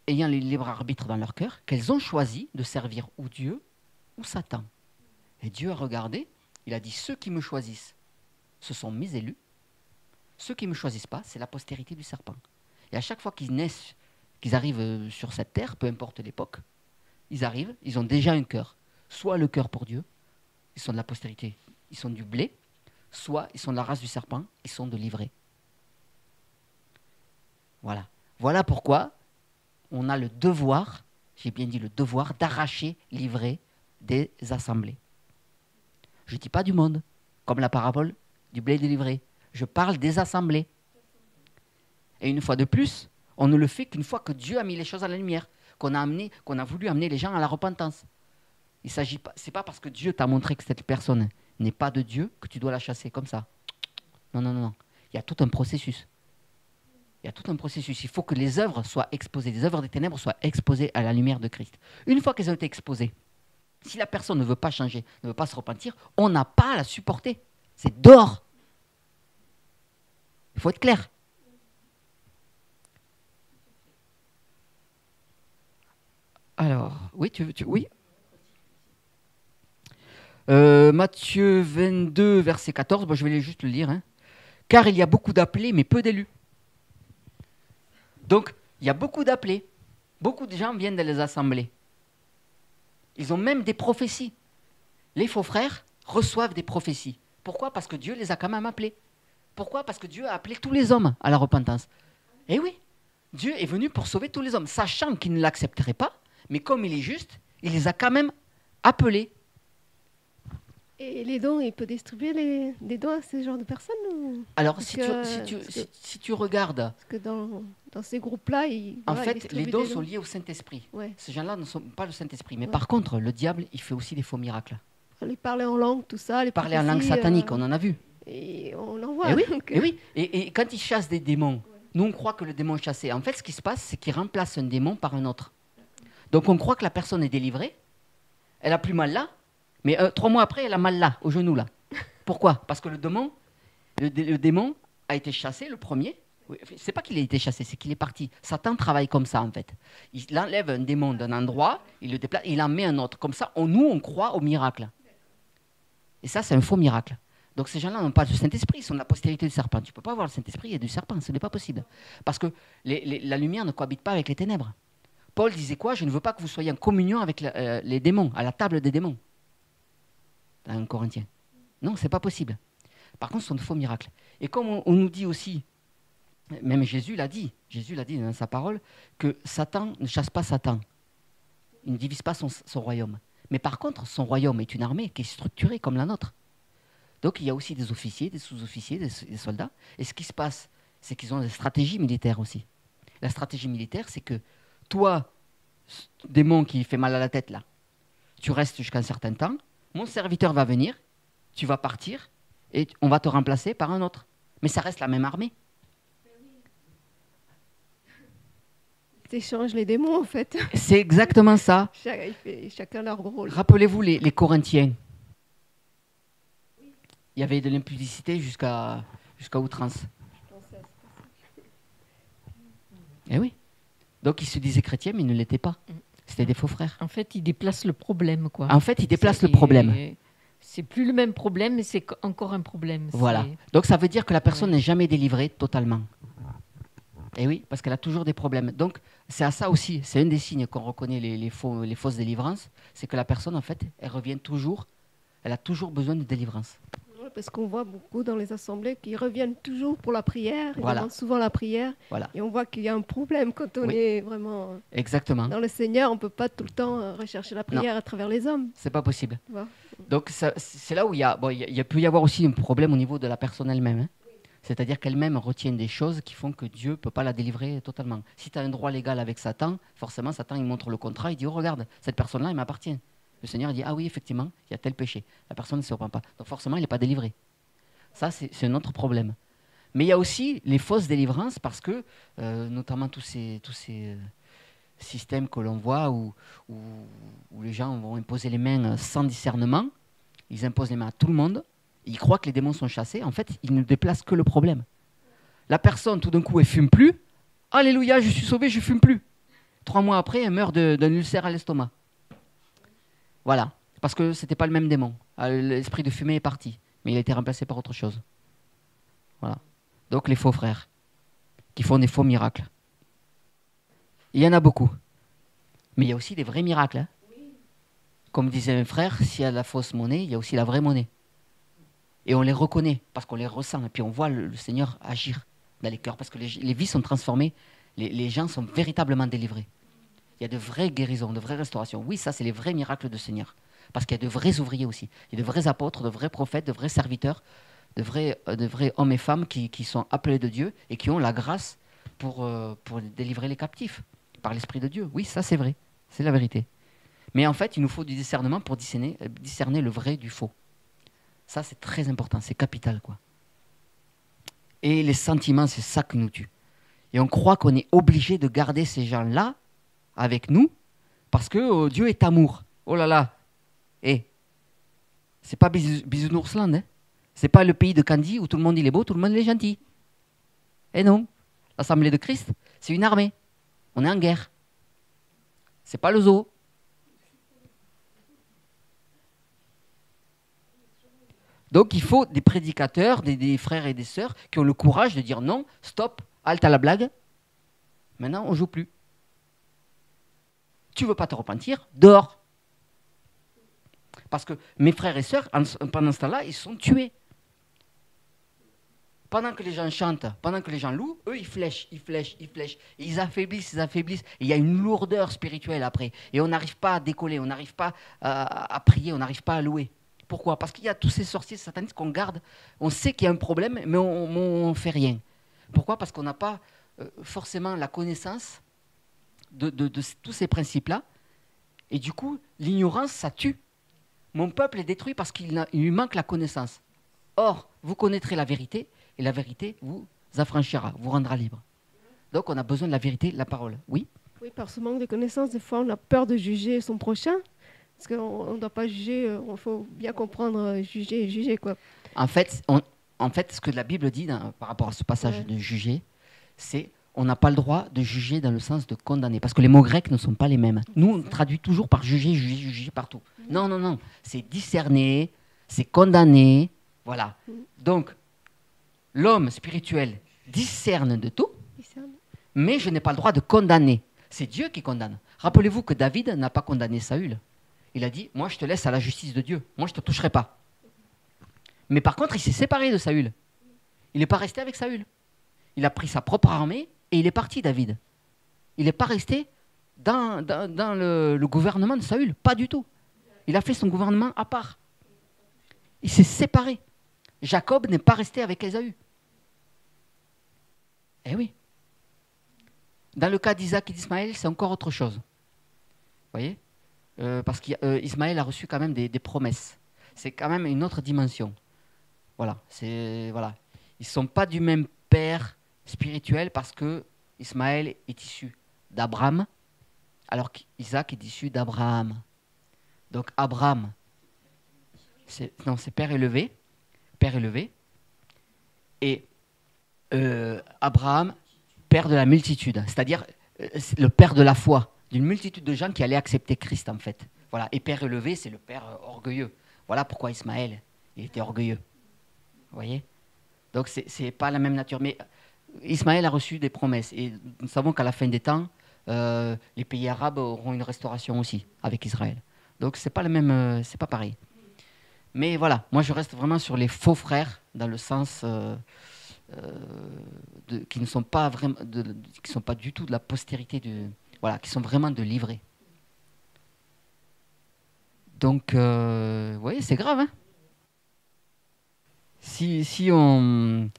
ayant le libre arbitre dans leur cœur, qu'elles ont choisi de servir ou Dieu ou Satan. Et Dieu a regardé, il a dit, ceux qui me choisissent, ce sont mes élus. Ceux qui ne me choisissent pas, c'est la postérité du serpent. Et à chaque fois qu'ils naissent, qu'ils arrivent sur cette terre, peu importe l'époque, ils arrivent, ils ont déjà un cœur. Soit le cœur pour Dieu, ils sont de la postérité, ils sont du blé, soit ils sont de la race du serpent, ils sont de l'ivraie. Voilà. Voilà pourquoi on a le devoir, j'ai bien dit le devoir, d'arracher l'ivraie des assemblées. Je ne dis pas du monde, comme la parabole du blé et de l'ivraie. Je parle des assemblées. Et une fois de plus, on ne le fait qu'une fois que Dieu a mis les choses à la lumière, qu'on a voulu amener les gens à la repentance. Il s'agit pas, c'est pas parce que Dieu t'a montré que cette personne n'est pas de Dieu que tu dois la chasser comme ça. Non, non, non, non. Il y a tout un processus. Il y a tout un processus. Il faut que les œuvres soient exposées, les œuvres des ténèbres soient exposées à la lumière de Christ. Une fois qu'elles ont été exposées, si la personne ne veut pas changer, ne veut pas se repentir, on n'a pas à la supporter. C'est dehors. Il faut être clair. Alors, oui, oui. Matthieu 22, verset 14, bon, je vais juste le lire. Hein. Car il y a beaucoup d'appelés, mais peu d'élus. Donc, il y a beaucoup d'appelés. Beaucoup de gens viennent de les assemblées. Ils ont même des prophéties. Les faux frères reçoivent des prophéties. Pourquoi? Parce que Dieu les a quand même appelés. Pourquoi? Parce que Dieu a appelé tous les hommes à la repentance. Eh oui, Dieu est venu pour sauver tous les hommes, sachant qu'ils ne l'accepteraient pas, mais comme il est juste, il les a quand même appelés. Et les dons, il peut distribuer des dons à ce genre de personnes Alors, Parce si que- tu, parce que- si, si tu regardes, Parce que dans ces groupes-là, en voilà, ils fait, les distribuent dons des sont liés au Saint-Esprit. Ouais. Ces gens-là ne sont pas le Saint-Esprit. Mais Ouais. par contre, le diable, il fait aussi des faux miracles. Les parler en langue, tout ça, les Parler en langue prophéties, satanique, on en a vu. et on en voit. Et oui, donc, et oui. Et quand il chasse des démons, nous on croit que le démon est chassé. En fait, ce qui se passe, c'est qu'il remplace un démon par un autre. Donc on croit que la personne est délivrée, elle a plus mal là, mais 3 mois après, elle a mal là, au genou là. Pourquoi? Parce que le démon a été chassé, le premier. C'est pas qu'il a été chassé, c'est qu'il est parti. Satan travaille comme ça en fait. Il enlève un démon d'un endroit, il le déplace, il en met un autre. Comme ça, nous on croit au miracle. Et ça, c'est un faux miracle. Donc ces gens-là n'ont pas le Saint-Esprit, ils sont de la postérité du serpent. Tu ne peux pas avoir le Saint-Esprit et du serpent, ce n'est pas possible. Parce que la lumière ne cohabite pas avec les ténèbres. Paul disait quoi? Je ne veux pas que vous soyez en communion avec les démons, à la table des démons. Dans 1 Corinthiens. Non, ce n'est pas possible. Par contre, ce sont de faux miracles. Et comme on nous dit aussi, même Jésus l'a dit dans sa parole, que Satan ne chasse pas Satan. Il ne divise pas son royaume. Mais par contre, son royaume est une armée qui est structurée comme la nôtre. Donc il y a aussi des officiers, des sous-officiers, des soldats. Et ce qui se passe, c'est qu'ils ont des stratégies militaires aussi. La stratégie militaire, c'est que toi, démon qui fait mal à la tête là, tu restes jusqu'à un certain temps, mon serviteur va venir, tu vas partir, et on va te remplacer par un autre. Mais ça reste la même armée. T'échanges les démons, en fait. C'est exactement ça. Chacun leur rôle. Rappelez-vous les Corinthiens. Il y avait de l'impudicité jusqu'à outrance. Eh oui. Donc ils se disaient chrétiens, mais ils ne l'étaient pas. C'était des faux frères. En fait, il déplace le problème, quoi. En fait, ils déplacent le problème. C'est plus le même problème, mais c'est encore un problème. Voilà. Donc ça veut dire que la personne n'est jamais délivrée totalement. Et oui, parce qu'elle a toujours des problèmes. Donc c'est à ça aussi, c'est un des signes qu'on reconnaît les fausses délivrances, c'est que la personne, en fait, elle revient toujours, elle a toujours besoin de délivrance. Ouais, parce qu'on voit beaucoup dans les assemblées qui reviennent toujours pour la prière, ils Voilà. demandent souvent la prière, Voilà. et on voit qu'il y a un problème quand on Oui. est vraiment Exactement. dans le Seigneur, on ne peut pas tout le temps rechercher la prière à travers les hommes. C'est pas possible. Tu vois. Donc c'est là où il peut y avoir aussi un problème au niveau de la personne elle-même. Hein. C'est-à-dire qu'elle-même retient des choses qui font que Dieu ne peut pas la délivrer totalement. Si tu as un droit légal avec Satan, forcément Satan il montre le contrat, il dit oh regarde, cette personne-là elle m'appartient. Le Seigneur dit ah oui effectivement, il y a tel péché. La personne ne se reprend pas. Donc forcément il n'est pas délivré. Ça c'est un autre problème. Mais il y a aussi les fausses délivrances parce que notamment tous ces systèmes que l'on voit où les gens vont imposer les mains sans discernement, ils imposent les mains à tout le monde. Ils croient que les démons sont chassés. En fait, ils ne déplacent que le problème. La personne, tout d'un coup, elle ne fume plus. Alléluia, je suis sauvé, je ne fume plus. 3 mois après, elle meurt d'un ulcère à l'estomac. Voilà. Parce que ce n'était pas le même démon. L'esprit de fumée est parti. Mais il a été remplacé par autre chose. Voilà. Donc, les faux frères qui font des faux miracles. Il y en a beaucoup. Mais il y a aussi des vrais miracles. Hein. Comme disait un frère, s'il y a de la fausse monnaie, il y a aussi la vraie monnaie. Et on les reconnaît, parce qu'on les ressent. Et puis on voit le Seigneur agir dans les cœurs, parce que les vies sont transformées, les gens sont véritablement délivrés. Il y a de vraies guérisons, de vraies restaurations. Oui, ça, c'est les vrais miracles du Seigneur. Parce qu'il y a de vrais ouvriers aussi. Il y a de vrais apôtres, de vrais prophètes, de vrais serviteurs, de vrais hommes et femmes qui sont appelés de Dieu et qui ont la grâce pour délivrer les captifs par l'Esprit de Dieu. Oui, ça, c'est vrai. C'est la vérité. Mais en fait, il nous faut du discernement pour discerner le vrai du faux. Ça, c'est très important, c'est capital, quoi. Et les sentiments, c'est ça qui nous tue. Et on croit qu'on est obligé de garder ces gens-là avec nous parce que Dieu est amour. Oh là là. C'est pas Bisounoursland, hein. C'est pas le pays de Candy où tout le monde il est beau, tout le monde il est gentil. Et non. L'Assemblée de Christ, c'est une armée. On est en guerre. C'est pas le zoo. Donc il faut des prédicateurs, des frères et des sœurs qui ont le courage de dire non, stop, halte à la blague. Maintenant, on ne joue plus. Tu veux pas te repentir, dehors. Parce que mes frères et sœurs, pendant ce temps-là, ils sont tués. Pendant que les gens chantent, pendant que les gens louent, eux, ils flèchent. Ils affaiblissent. Et il y a une lourdeur spirituelle après. Et on n'arrive pas à décoller, on n'arrive pas à prier, on n'arrive pas à louer. Pourquoi? Parce qu'il y a tous ces sorciers satanistes qu'on garde. On sait qu'il y a un problème, mais on ne fait rien. Pourquoi? Parce qu'on n'a pas forcément la connaissance de tous ces principes-là. Et du coup, l'ignorance, ça tue. Mon peuple est détruit parce qu'il lui manque la connaissance. Or, vous connaîtrez la vérité, et la vérité vous affranchira, vous rendra libre. Donc, on a besoin de la vérité, de la parole. Oui? Oui, par ce manque de connaissances, des fois, on a peur de juger son prochain. Parce qu'on ne doit pas juger, il faut bien comprendre, juger et juger, quoi. En fait, ce que la Bible dit par rapport à ce passage de juger, c'est on n'a pas le droit de juger dans le sens de condamner. Parce que les mots grecs ne sont pas les mêmes. Nous, on traduit toujours par juger, juger, juger partout. Non, non, non. C'est discerner, c'est condamner. Voilà. Donc, l'homme spirituel discerne de tout, mais je n'ai pas le droit de condamner. C'est Dieu qui condamne. Rappelez-vous que David n'a pas condamné Saül. Il a dit, moi je te laisse à la justice de Dieu. Moi je ne te toucherai pas. Mais par contre, il s'est séparé de Saül. Il n'est pas resté avec Saül. Il a pris sa propre armée et il est parti, David. Il n'est pas resté dans le gouvernement de Saül. Pas du tout. Il a fait son gouvernement à part. Il s'est séparé. Jacob n'est pas resté avec Ésaü. Eh oui. Dans le cas d'Isaac et d'Ismaël, c'est encore autre chose. Vous voyez? Parce qu'Ismaël a reçu quand même des promesses. C'est quand même une autre dimension. Voilà. Ils ne sont pas du même père spirituel parce que Ismaël est issu d'Abraham, alors qu'Isaac est issu d'Abraham. Donc Abraham, c'est père élevé. Et Abraham, père de la multitude, c'est-à-dire le père de la foi, d'une multitude de gens qui allaient accepter Christ en fait. Voilà. Et père élevé, c'est le père orgueilleux. Voilà pourquoi Ismaël, il était orgueilleux. Vous voyez? Donc c'est pas la même nature. Mais Ismaël a reçu des promesses. Et nous savons qu'à la fin des temps, les pays arabes auront une restauration aussi avec Israël. Donc c'est pas le même, c'est pas pareil. Mais voilà, moi je reste vraiment sur les faux frères dans le sens qui ne sont pas vraiment, qui sont pas du tout de la postérité voilà, qui sont vraiment de livrés. Donc, vous voyez, c'est grave, hein? Si on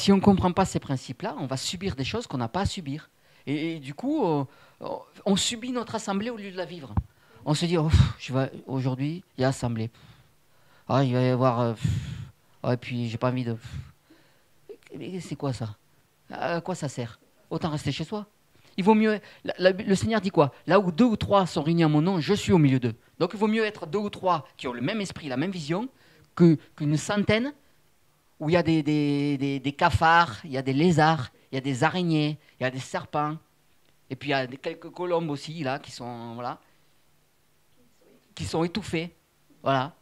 ne comprend pas ces principes-là, on va subir des choses qu'on n'a pas à subir. Et du coup, on subit notre assemblée au lieu de la vivre. On se dit, oh, aujourd'hui, il y a assemblée. Ah, il va y avoir... et puis, j'ai pas envie de... Mais c'est quoi ça? À quoi ça sert? Autant rester chez soi. Il vaut mieux... Le Seigneur dit quoi? Là où 2 ou 3 sont réunis en mon nom, je suis au milieu d'eux. Donc, il vaut mieux être 2 ou 3 qui ont le même esprit, la même vision, qu'une centaine où il y a des cafards, il y a des lézards, il y a des araignées, il y a des serpents, et puis il y a quelques colombes aussi là qui sont étouffées, voilà.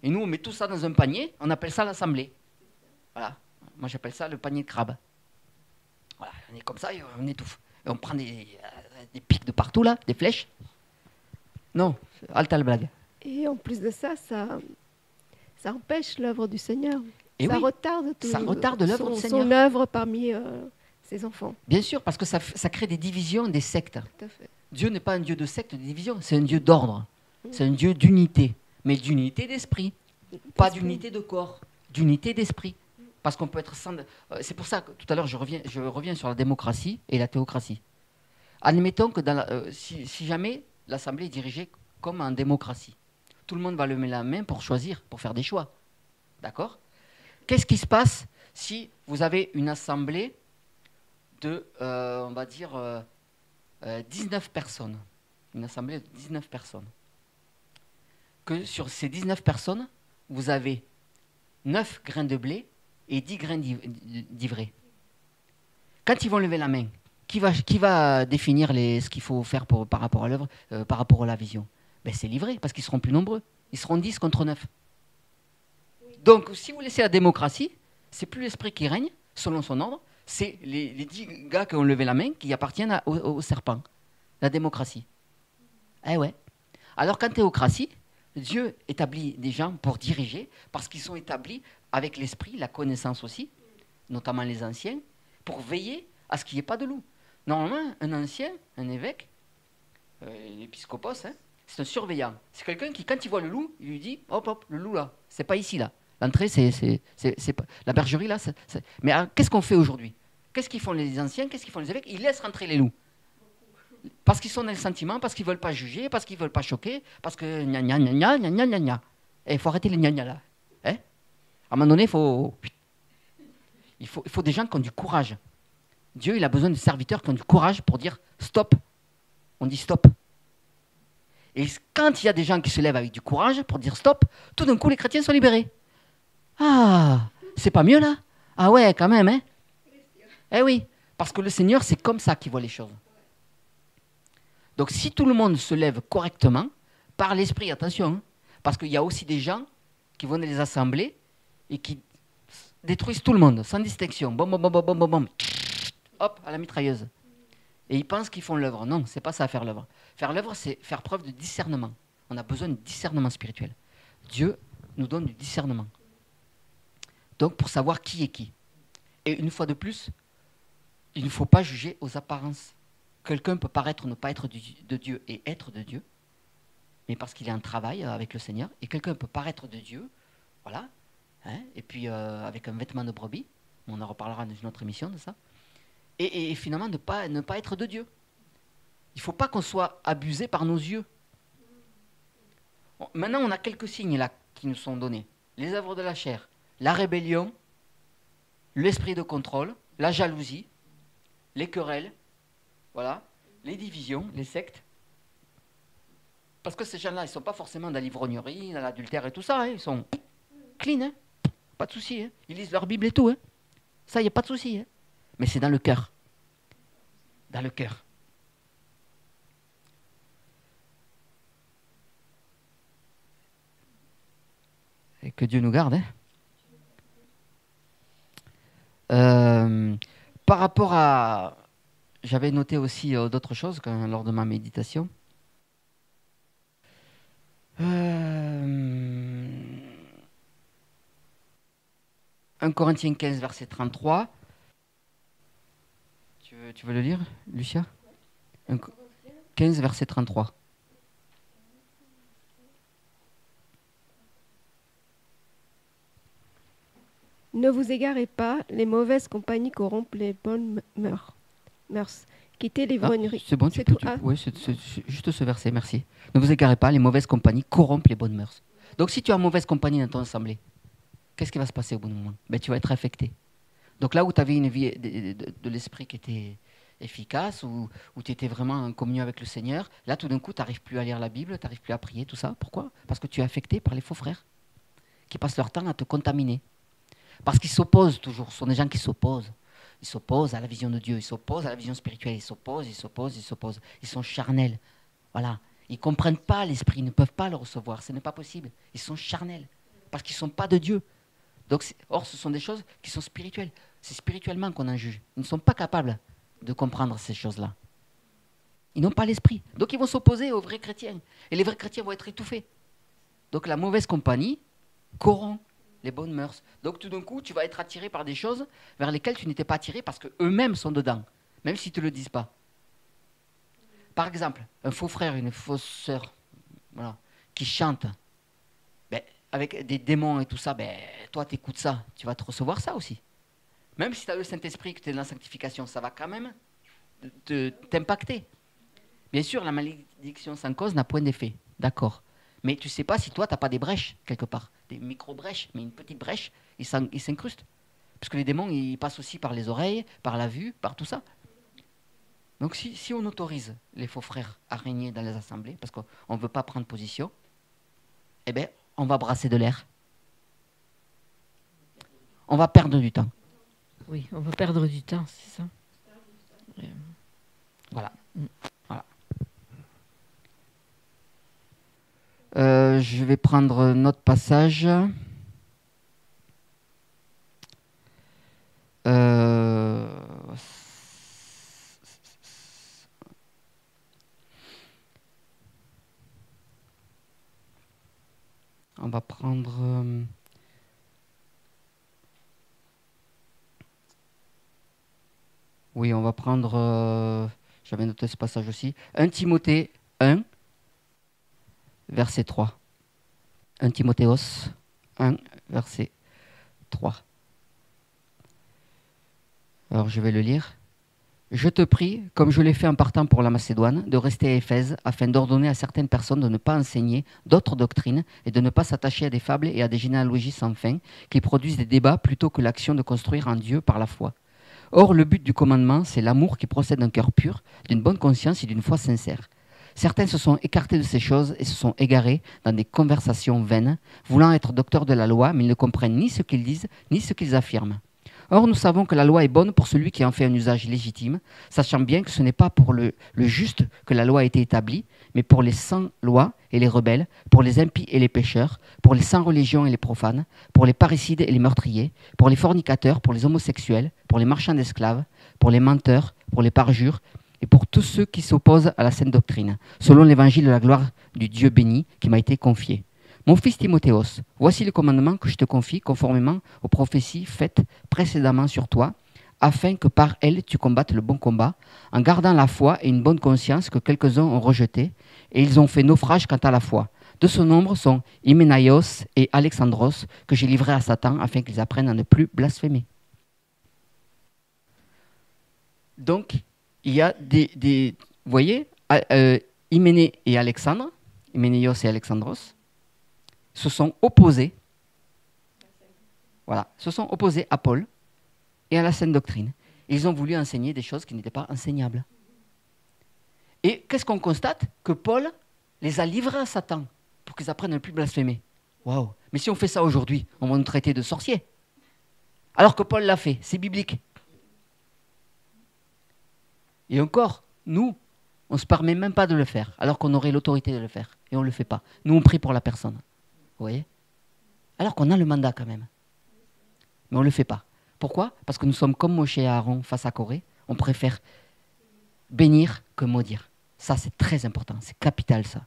Et nous on met tout ça dans un panier, on appelle ça l'assemblée. Voilà. Moi j'appelle ça le panier de crabe. Voilà, on est comme ça et on étouffe. Et on prend des pics de partout là, des flèches. Non, halte la blague. Et en plus de ça, ça empêche l'œuvre du Seigneur. Et ça oui, retarde l'œuvre du Seigneur. Son œuvre parmi ses enfants. Bien sûr, parce que ça crée des divisions, des sectes. Tout à fait. Dieu n'est pas un Dieu de secte, de division, c'est un Dieu d'ordre. C'est un Dieu d'unité, mais d'unité d'esprit. Pas d'unité de corps, d'unité d'esprit. Parce qu'on peut être sans... c'est pour ça que tout à l'heure, je reviens sur la démocratie et la théocratie. Admettons que si jamais l'Assemblée est dirigée comme en démocratie, tout le monde va lever la main pour choisir, pour faire des choix. D'accord? Qu'est-ce qui se passe si vous avez une assemblée de, on va dire, 19 personnes? Une assemblée de 19 personnes. Que sur ces 19 personnes, vous avez 9 grains de blé et 10 grains d'ivraie. Quand ils vont lever la main, qui va définir ce qu'il faut faire par rapport à l'œuvre, par rapport à la vision? Ben, c'est l'ivraie, parce qu'ils seront plus nombreux. Ils seront 10 contre 9. Donc, si vous laissez la démocratie, c'est plus l'esprit qui règne, selon son ordre, c'est les 10 gars qui ont levé la main qui appartiennent au serpent. La démocratie. Eh ouais. Alors qu'en théocratie, Dieu établit des gens pour diriger, parce qu'ils sont établis avec l'esprit, la connaissance aussi, notamment les anciens, pour veiller à ce qu'il n'y ait pas de loup. Normalement, un ancien, un évêque, l'épiscopos, c'est un surveillant. C'est quelqu'un qui, quand il voit le loup, il lui dit, hop, hop, le loup là, c'est pas ici là. L'entrée, c'est pas... La bergerie là, Mais qu'est-ce qu'on fait aujourd'hui? Qu'est-ce qu'ils font les anciens? Qu'est-ce qu'ils font les évêques? Ils laissent rentrer les loups. Parce qu'ils sont dans le sentiment, parce qu'ils ne veulent pas juger, parce qu'ils ne veulent pas choquer, parce que gna gna gna gna gna gna gna gna. Et il faut arrêter les gna gna là. Hein? À un moment donné, il faut des gens qui ont du courage. Dieu, il a besoin de serviteurs qui ont du courage pour dire stop. On dit stop. Et quand il y a des gens qui se lèvent avec du courage pour dire stop, tout d'un coup, les chrétiens sont libérés. Ah, c'est pas mieux là? Ah ouais, quand même, hein? Eh oui, parce que le Seigneur, c'est comme ça qu'il voit les choses. Donc si tout le monde se lève correctement, par l'esprit, attention, hein, parce qu'il y a aussi des gens qui vont dans les assemblées et qui détruisent tout le monde, sans distinction. Bom, bom, bom, bom, bom, bom. Hop, à la mitrailleuse. Et ils pensent qu'ils font l'œuvre. Non, c'est pas ça faire l'œuvre. Faire l'œuvre, c'est faire preuve de discernement. On a besoin de discernement spirituel. Dieu nous donne du discernement. Donc pour savoir qui est qui. Et une fois de plus, il ne faut pas juger aux apparences. Quelqu'un peut paraître ne pas être de Dieu et être de Dieu, mais parce qu'il est en travail avec le Seigneur. Et quelqu'un peut paraître de Dieu, voilà, hein, et puis avec un vêtement de brebis, on en reparlera dans une autre émission de ça, et finalement ne pas être de Dieu. Il ne faut pas qu'on soit abusé par nos yeux. Bon, maintenant, on a quelques signes là qui nous sont donnés. Les œuvres de la chair, la rébellion, l'esprit de contrôle, la jalousie, les querelles, voilà, les divisions, les sectes. Parce que ces gens-là, ils ne sont pas forcément dans l'ivrognerie, dans l'adultère et tout ça, hein. Ils sont clean, hein. Pas de souci. Hein. Ils lisent leur Bible et tout. Hein. Ça, il n'y a pas de souci. Hein. Mais c'est dans le cœur. Dans le cœur. Et que Dieu nous garde. Hein. Par rapport à... J'avais noté aussi d'autres choses lors de ma méditation. 1 Corinthiens 15, verset 33. Tu veux le lire, Lucia? 15, verset 33. Ne vous égarez pas, les mauvaises compagnies corrompent les bonnes mœurs. Quittez l'ivrognerie. C'est bon, oui, c'est juste ce verset, merci. Ne vous égarez pas, les mauvaises compagnies corrompent les bonnes mœurs. Donc si tu as mauvaise compagnie dans ton assemblée, qu'est-ce qui va se passer au bout d'un moment? Tu vas être affecté. Donc là où tu avais une vie de l'esprit qui était efficace, où tu étais vraiment en communion avec le Seigneur, là tout d'un coup tu n'arrives plus à lire la Bible, tu n'arrives plus à prier, tout ça. Pourquoi? Parce que tu es affecté par les faux frères qui passent leur temps à te contaminer. Parce qu'ils s'opposent toujours, ce sont des gens qui s'opposent. Ils s'opposent à la vision de Dieu, ils s'opposent à la vision spirituelle, ils s'opposent. Ils sont charnels. Voilà. Ils ne comprennent pas l'esprit, ils ne peuvent pas le recevoir, ce n'est pas possible. Ils sont charnels, parce qu'ils ne sont pas de Dieu. Or, ce sont des choses qui sont spirituelles. C'est spirituellement qu'on en juge. Ils ne sont pas capables de comprendre ces choses-là. Ils n'ont pas l'esprit. Donc, ils vont s'opposer aux vrais chrétiens. Et les vrais chrétiens vont être étouffés. Donc, la mauvaise compagnie corrompt les bonnes mœurs. Donc, tout d'un coup, tu vas être attiré par des choses vers lesquelles tu n'étais pas attiré parce qu'eux-mêmes sont dedans, même s'ils ne te le disent pas. Par exemple, un faux frère, une fausse sœur, voilà, qui chante, avec des démons et tout ça, toi, tu écoutes ça, tu vas te recevoir ça aussi. Même si tu as le Saint-Esprit, que tu es dans la sanctification, ça va quand même t'impacter. Bien sûr, la malédiction sans cause n'a point d'effet, d'accord. Mais tu ne sais pas si toi, tu n'as pas des brèches, quelque part. Des micro-brèches, mais une petite brèche, ils s'incrustent. Parce que les démons, ils passent aussi par les oreilles, par la vue, par tout ça. Donc si on autorise les faux frères à régner dans les assemblées, parce qu'on ne veut pas prendre position, on va brasser de l'air. On va perdre du temps. Oui, on va perdre du temps, c'est ça. Voilà. Voilà. Je vais prendre notre passage. On va prendre... Oui, on va prendre... J'avais noté ce passage aussi. 1 Timothée 1, verset 3. 1 Timotheos 1, verset 3. Alors je vais le lire. Je te prie, comme je l'ai fait en partant pour la Macédoine, de rester à Éphèse, afin d'ordonner à certaines personnes de ne pas enseigner d'autres doctrines et de ne pas s'attacher à des fables et à des généalogies sans fin, qui produisent des débats plutôt que l'action de construire en Dieu par la foi. Or, le but du commandement, c'est l'amour qui procède d'un cœur pur, d'une bonne conscience et d'une foi sincère. Certains se sont écartés de ces choses et se sont égarés dans des conversations vaines, voulant être docteurs de la loi, mais ils ne comprennent ni ce qu'ils disent, ni ce qu'ils affirment. Or, nous savons que la loi est bonne pour celui qui en fait un usage légitime, sachant bien que ce n'est pas pour le juste que la loi a été établie, mais pour les sans-loi et les rebelles, pour les impies et les pécheurs, pour les sans-religion et les profanes, pour les parricides et les meurtriers, pour les fornicateurs, pour les homosexuels, pour les marchands d'esclaves, pour les menteurs, pour les parjures, et pour tous ceux qui s'opposent à la saine doctrine, selon l'évangile de la gloire du Dieu béni qui m'a été confié. Mon fils Timotheos, voici le commandement que je te confie conformément aux prophéties faites précédemment sur toi, afin que par elles tu combattes le bon combat, en gardant la foi et une bonne conscience que quelques-uns ont rejetée, et ils ont fait naufrage quant à la foi. De ce nombre sont Hyménaïos et Alexandros, que j'ai livrés à Satan, afin qu'ils apprennent à ne plus blasphémer. Donc, il y a vous voyez, Hyménée et Alexandre, Hyménaïos et Alexandros, se sont opposés, se sont opposés à Paul et à la saine doctrine. Ils ont voulu enseigner des choses qui n'étaient pas enseignables. Et qu'est-ce qu'on constate? Que Paul les a livrés à Satan pour qu'ils apprennent à ne plus blasphémer. Waouh! Mais si on fait ça aujourd'hui, on va nous traiter de sorciers. Alors que Paul l'a fait, c'est biblique. Et encore, nous, on ne se permet même pas de le faire, alors qu'on aurait l'autorité de le faire. Et on ne le fait pas. Nous, on prie pour la personne. Vous voyez? Alors qu'on a le mandat quand même. Mais on ne le fait pas. Pourquoi? Parce que nous sommes comme Moïse et Aaron face à Corée. On préfère bénir que maudire. Ça, c'est très important. C'est capital, ça.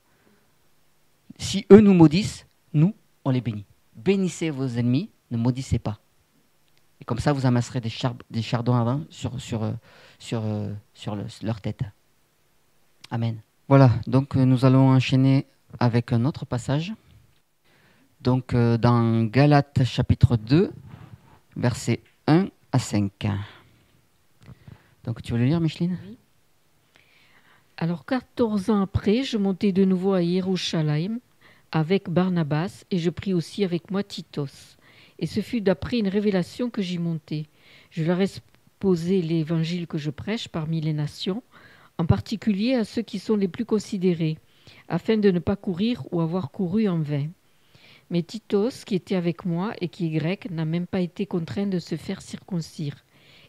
Si eux nous maudissent, nous, on les bénit. Bénissez vos ennemis, ne maudissez pas. Et comme ça, vous amasserez des chardons avant sur leur tête. Amen. Voilà, donc nous allons enchaîner avec un autre passage. Donc dans Galates chapitre 2, versets 1 à 5. Donc tu veux le lire, Micheline? Oui. Alors 14 ans après, je montai de nouveau à Yerushalayim avec Barnabas et je pris aussi avec moi Titos. Et ce fut d'après une révélation que j'y montai. Je leur exposai l'évangile que je prêche parmi les nations, en particulier à ceux qui sont les plus considérés, afin de ne pas courir ou avoir couru en vain. Mais Titos, qui était avec moi et qui est grec, n'a même pas été contraint de se faire circoncire.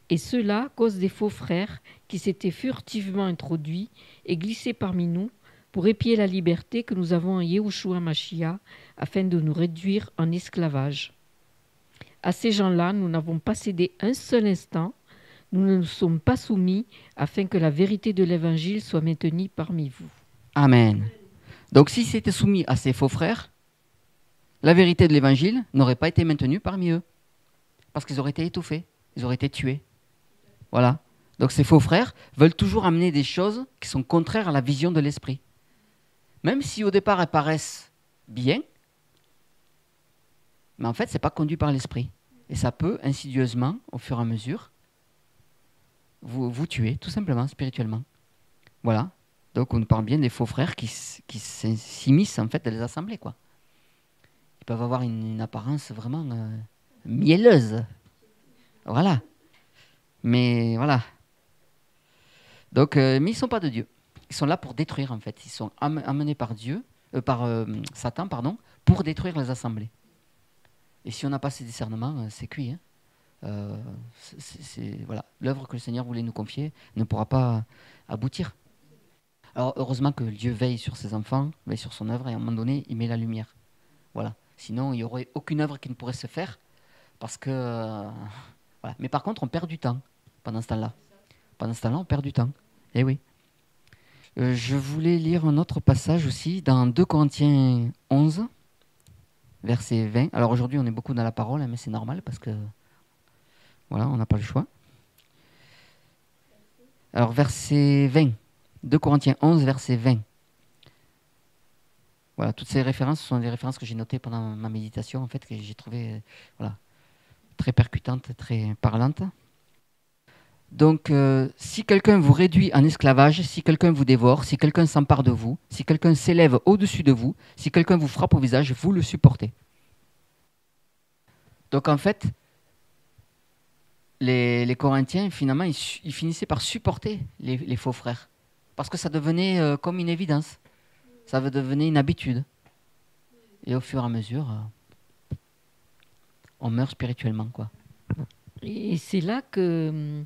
Et cela à cause des faux frères qui s'étaient furtivement introduits et glissés parmi nous pour épier la liberté que nous avons en Yahushua Mashiach afin de nous réduire en esclavage. À ces gens-là, nous n'avons pas cédé un seul instant, nous ne nous sommes pas soumis afin que la vérité de l'Évangile soit maintenue parmi vous. Amen. Donc si c'était soumis à ces faux frères, la vérité de l'Évangile n'aurait pas été maintenue parmi eux. Parce qu'ils auraient été étouffés, ils auraient été tués. Voilà. Donc ces faux frères veulent toujours amener des choses qui sont contraires à la vision de l'esprit. Même si au départ elles paraissent bien, mais en fait, ce n'est pas conduit par l'esprit. Et ça peut insidieusement, au fur et à mesure, vous tuer, tout simplement, spirituellement. Voilà. Donc on nous parle bien des faux frères qui s'immiscent en fait dans les assemblées, quoi. Ils peuvent avoir une apparence vraiment mielleuse. Voilà. Mais voilà. Donc, mais ils ne sont pas de Dieu. Ils sont là pour détruire, en fait. Ils sont amenés par Dieu, Satan, pour détruire les assemblées. Et si on n'a pas ces discernements, c'est cuit. Hein. Voilà. L'œuvre que le Seigneur voulait nous confier ne pourra pas aboutir. Alors, heureusement que Dieu veille sur ses enfants, veille sur son œuvre, et à un moment donné, il met la lumière. Voilà. Sinon, il n'y aurait aucune œuvre qui ne pourrait se faire, parce que... voilà. Mais par contre, on perd du temps pendant ce temps-là. Pendant ce temps-là, on perd du temps. Eh oui. Je voulais lire un autre passage aussi, dans 2 Corinthiens 11, verset 20. Alors aujourd'hui, on est beaucoup dans la parole, hein, mais c'est normal, parce que... Voilà, on n'a pas le choix. Alors, verset 20. 2 Corinthiens 11, verset 20. Voilà, toutes ces références sont des références que j'ai notées pendant ma méditation, en fait, que j'ai trouvées voilà, très percutantes, très parlantes. Donc, si quelqu'un vous réduit en esclavage, si quelqu'un vous dévore, si quelqu'un s'empare de vous, si quelqu'un s'élève au-dessus de vous, si quelqu'un vous frappe au visage, vous le supportez. Donc, en fait, les Corinthiens, finalement, ils finissaient par supporter les faux frères. Parce que ça devenait comme une évidence. Ça devenait une habitude. Et au fur et à mesure, on meurt spirituellement, quoi. Et c'est là qu'on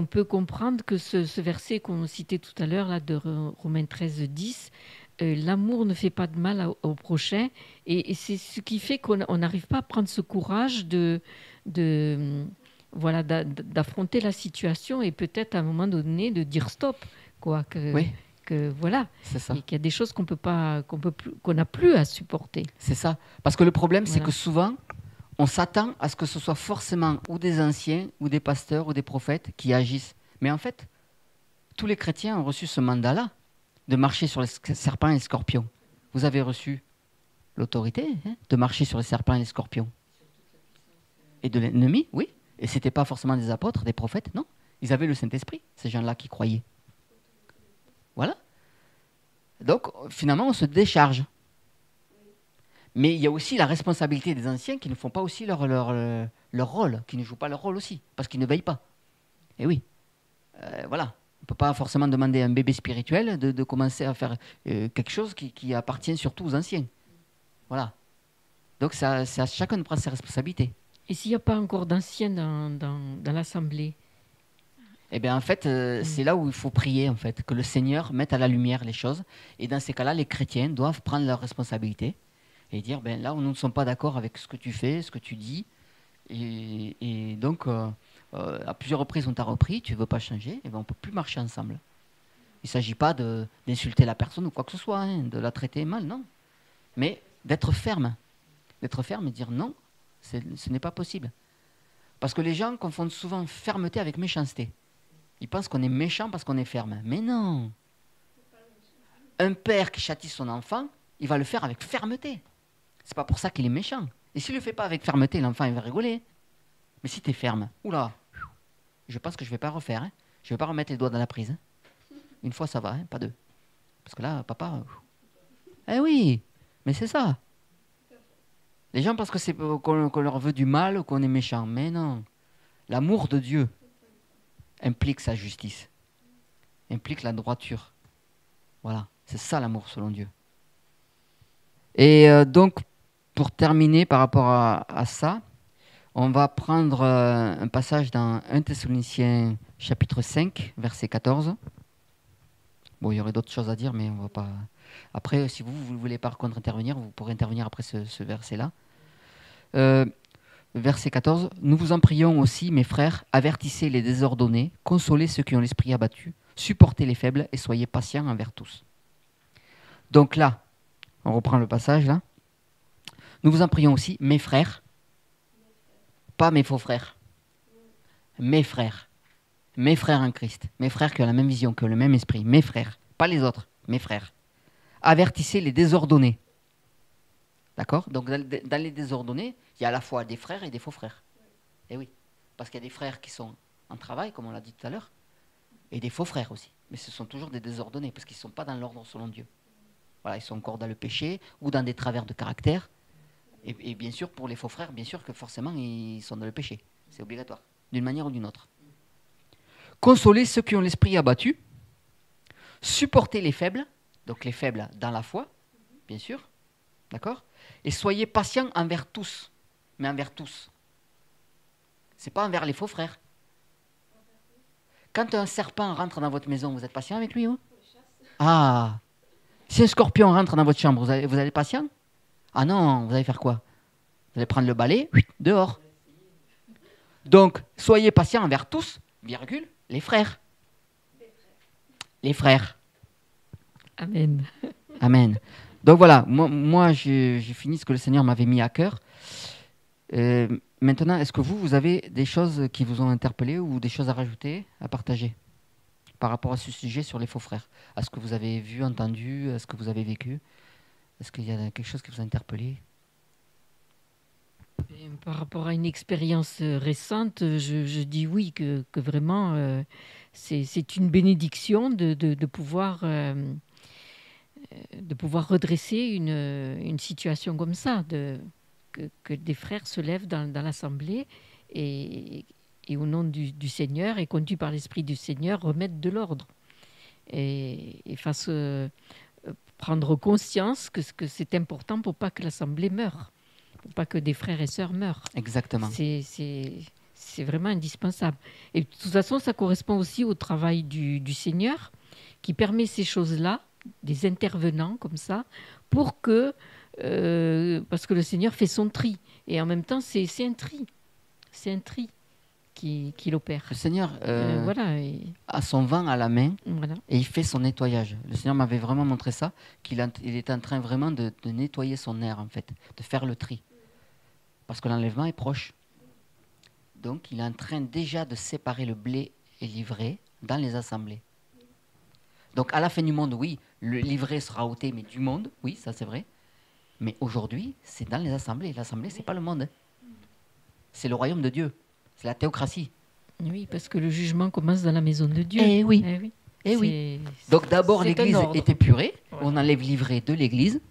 peut comprendre que ce verset qu'on citait tout à l'heure, là, de Romains 13, 10, l'amour ne fait pas de mal au prochain. Et c'est ce qui fait qu'on n'arrive pas à prendre ce courage voilà, d'affronter la situation et peut-être à un moment donné de dire stop, quoi. Oui, Que voilà, c'est ça. et qu'il y a des choses qu'on n'a plus à supporter. C'est ça. Parce que le problème, c'est Voilà. que souvent, on s'attend à ce que ce soit forcément ou des anciens, ou des pasteurs, ou des prophètes qui agissent. Mais en fait, tous les chrétiens ont reçu ce mandat-là, de marcher sur les serpents et les scorpions. Vous avez reçu l'autorité de marcher sur les serpents et les scorpions. Et de l'ennemi, oui. Et ce n'était pas forcément des apôtres, des prophètes, non. Ils avaient le Saint-Esprit, ces gens-là qui croyaient. Voilà. Donc, finalement, on se décharge. Mais il y a aussi la responsabilité des anciens qui ne font pas aussi leur rôle, qui ne jouent pas leur rôle aussi, parce qu'ils ne veillent pas. Et oui, voilà. On ne peut pas forcément demander à un bébé spirituel de commencer à faire quelque chose qui appartient surtout aux anciens. Voilà. Donc c'est à chacun de prendre ses responsabilités. Et s'il n'y a pas encore d'anciens dans l'assemblée? Eh bien, en fait, c'est là où il faut prier, en fait, que le Seigneur mette à la lumière les choses. Et dans ces cas-là, les chrétiens doivent prendre leurs responsabilités et dire, ben là, nous ne sommes pas d'accord avec ce que tu fais, ce que tu dis. Et donc, à plusieurs reprises, on t'a repris, tu ne veux pas changer, et ben, on ne peut plus marcher ensemble. Il ne s'agit pas d'insulter la personne ou quoi que ce soit, hein, de la traiter mal, non. Mais d'être ferme. D'être ferme et dire non, ce n'est pas possible. Parce que les gens confondent souvent fermeté avec méchanceté. Ils pensent qu'on est méchant parce qu'on est ferme. Mais non. Un père qui châtie son enfant, il va le faire avec fermeté. C'est pas pour ça qu'il est méchant. Et s'il ne le fait pas avec fermeté, l'enfant il va rigoler. Mais si tu es ferme, oula, je pense que je ne vais pas refaire. Hein. Je ne vais pas remettre les doigts dans la prise. Hein. Une fois ça va, hein, pas deux. Parce que là, papa... Eh oui, mais c'est ça. Les gens pensent que c'est qu'on leur veut du mal ou qu'on est méchant. Mais non. L'amour de Dieu implique sa justice. Implique la droiture. Voilà. C'est ça l'amour selon Dieu. Et donc, pour terminer par rapport à ça, on va prendre un passage dans 1 Thessaloniciens chapitre 5, verset 14. Bon, il y aurait d'autres choses à dire, mais on va pas... Après, si vous ne voulez pas contre intervenir, vous pourrez intervenir après ce verset-là. Verset 14. Nous vous en prions aussi, mes frères, avertissez les désordonnés, consolez ceux qui ont l'esprit abattu, supportez les faibles et soyez patients envers tous. Donc là, on reprend le passage là. Nous vous en prions aussi, mes frères, pas mes faux frères, mes frères en Christ, mes frères qui ont la même vision, qui ont le même esprit, mes frères, pas les autres, mes frères. Avertissez les désordonnés. D'accord? Donc dans les désordonnés, il y a à la fois des frères et des faux frères. Et oui, parce qu'il y a des frères qui sont en travail, comme on l'a dit tout à l'heure, et des faux frères aussi. Mais ce sont toujours des désordonnés, parce qu'ils ne sont pas dans l'ordre selon Dieu. Voilà, ils sont encore dans le péché ou dans des travers de caractère. Et bien sûr, pour les faux frères, bien sûr que forcément, ils sont dans le péché. C'est obligatoire, d'une manière ou d'une autre. Consolez ceux qui ont l'esprit abattu. Supportez les faibles, donc les faibles dans la foi, bien sûr. D'accord? Et soyez patients envers tous. Mais envers tous. Ce n'est pas envers les faux frères. Quand un serpent rentre dans votre maison, vous êtes patient avec lui, hein? Ah! Si un scorpion rentre dans votre chambre, vous allez être patient? Ah non, vous allez faire quoi? Vous allez prendre le balai, dehors. Donc, soyez patients envers tous, virgule, les frères. Les frères. Amen. Amen. Donc voilà, moi j'ai fini ce que le Seigneur m'avait mis à cœur. Maintenant, est-ce que vous avez des choses qui vous ont interpellé ou des choses à rajouter, à partager par rapport à ce sujet sur les faux frères? À ce que vous avez vu, entendu, à ce que vous avez vécu? Est-ce qu'il y a quelque chose qui vous a interpellé? Et par rapport à une expérience récente, je dis oui, que vraiment, c'est une bénédiction de pouvoir redresser une situation comme ça, que des frères se lèvent dans l'assemblée et au nom du Seigneur et conduits par l'Esprit du Seigneur, remettent de l'ordre et fassent prendre conscience que c'est important pour pas que l'assemblée meure, pour pas que des frères et sœurs meurent. Exactement. C'est vraiment indispensable. Et de toute façon, ça correspond aussi au travail du Seigneur qui permet ces choses-là, des intervenants comme ça, pour que, parce que le Seigneur fait son tri. Et en même temps, c'est un tri. C'est un tri qu'il opère. Le Seigneur Voilà, a son vent à la main voilà. et il fait son nettoyage. Le Seigneur m'avait vraiment montré ça, il est en train vraiment de nettoyer son air, en fait, de faire le tri. Parce que l'enlèvement est proche. Donc, il est en train déjà de séparer le blé et l'ivraie dans les assemblées. Donc, à la fin du monde, oui, le l'ivraie sera ôté, mais du monde, oui, ça c'est vrai. Mais aujourd'hui, c'est dans les assemblées. L'assemblée, c'est pas le monde. C'est le royaume de Dieu. C'est la théocratie. Oui, parce que le jugement commence dans la maison de Dieu. Eh oui. Eh oui. Eh oui. C'est- Donc d'abord, c'est un l'église ordre. est épurée. Voilà. On enlève l'ivraie de l'église.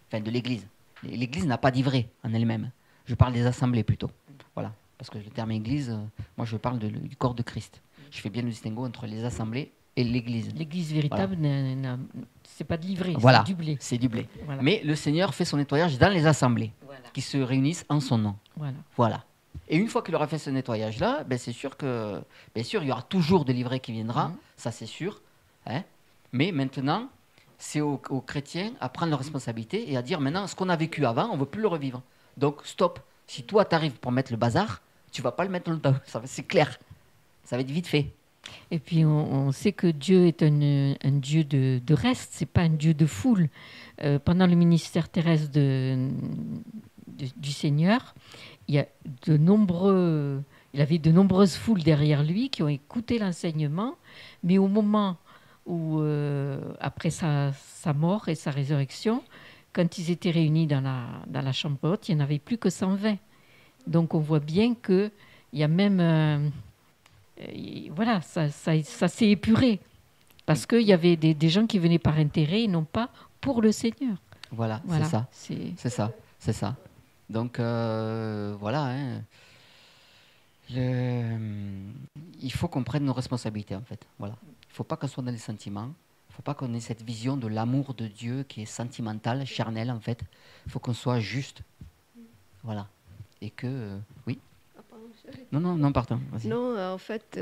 Enfin, de l'église. L'église n'a pas d'ivraie en elle-même. Je parle des assemblées plutôt. Voilà. Parce que le terme église, moi je parle du corps de Christ. Je fais bien le distinguo entre les assemblées et l'église. L'église véritable, c'est pas de l'ivraie, Voilà. c'est du blé. C'est du blé. Voilà. Mais le Seigneur fait son nettoyage dans les assemblées Voilà. qui se réunissent en son nom. Voilà. Voilà. Et une fois qu'il aura fait ce nettoyage-là, ben c'est sûr que, bien sûr, il y aura toujours de l'ivraie qui viendra, Mhm. ça c'est sûr. Hein. Mais maintenant, c'est aux chrétiens à prendre leurs responsabilités et à dire maintenant, ce qu'on a vécu avant, on ne veut plus le revivre. Donc, stop. Si toi, tu arrives pour mettre le bazar, tu ne vas pas le mettre longtemps. C'est clair. Ça va être vite fait. Et puis on sait que Dieu est un Dieu de reste, c'est pas un Dieu de foule. Pendant le ministère terrestre du Seigneur, il avait de nombreuses foules derrière lui qui ont écouté l'enseignement, mais au moment où, après sa mort et sa résurrection, quand ils étaient réunis dans la chambre haute, il n'y en avait plus que 120. Donc on voit bien qu'il y a même... voilà, ça s'est épuré. Parce qu'il y avait des gens qui venaient par intérêt et non pas pour le Seigneur. Voilà, Voilà, c'est ça. c'est- C'est ça. C'est ça. Donc, voilà. Hein. Il faut qu'on prenne nos responsabilités, en fait. Voilà. Il ne faut pas qu'on soit dans les sentiments. Il ne faut pas qu'on ait cette vision de l'amour de Dieu qui est sentimentale, charnelle, en fait. Il faut qu'on soit juste. Voilà. Et que... oui. Non, pardon. Vas-y. Non, en fait,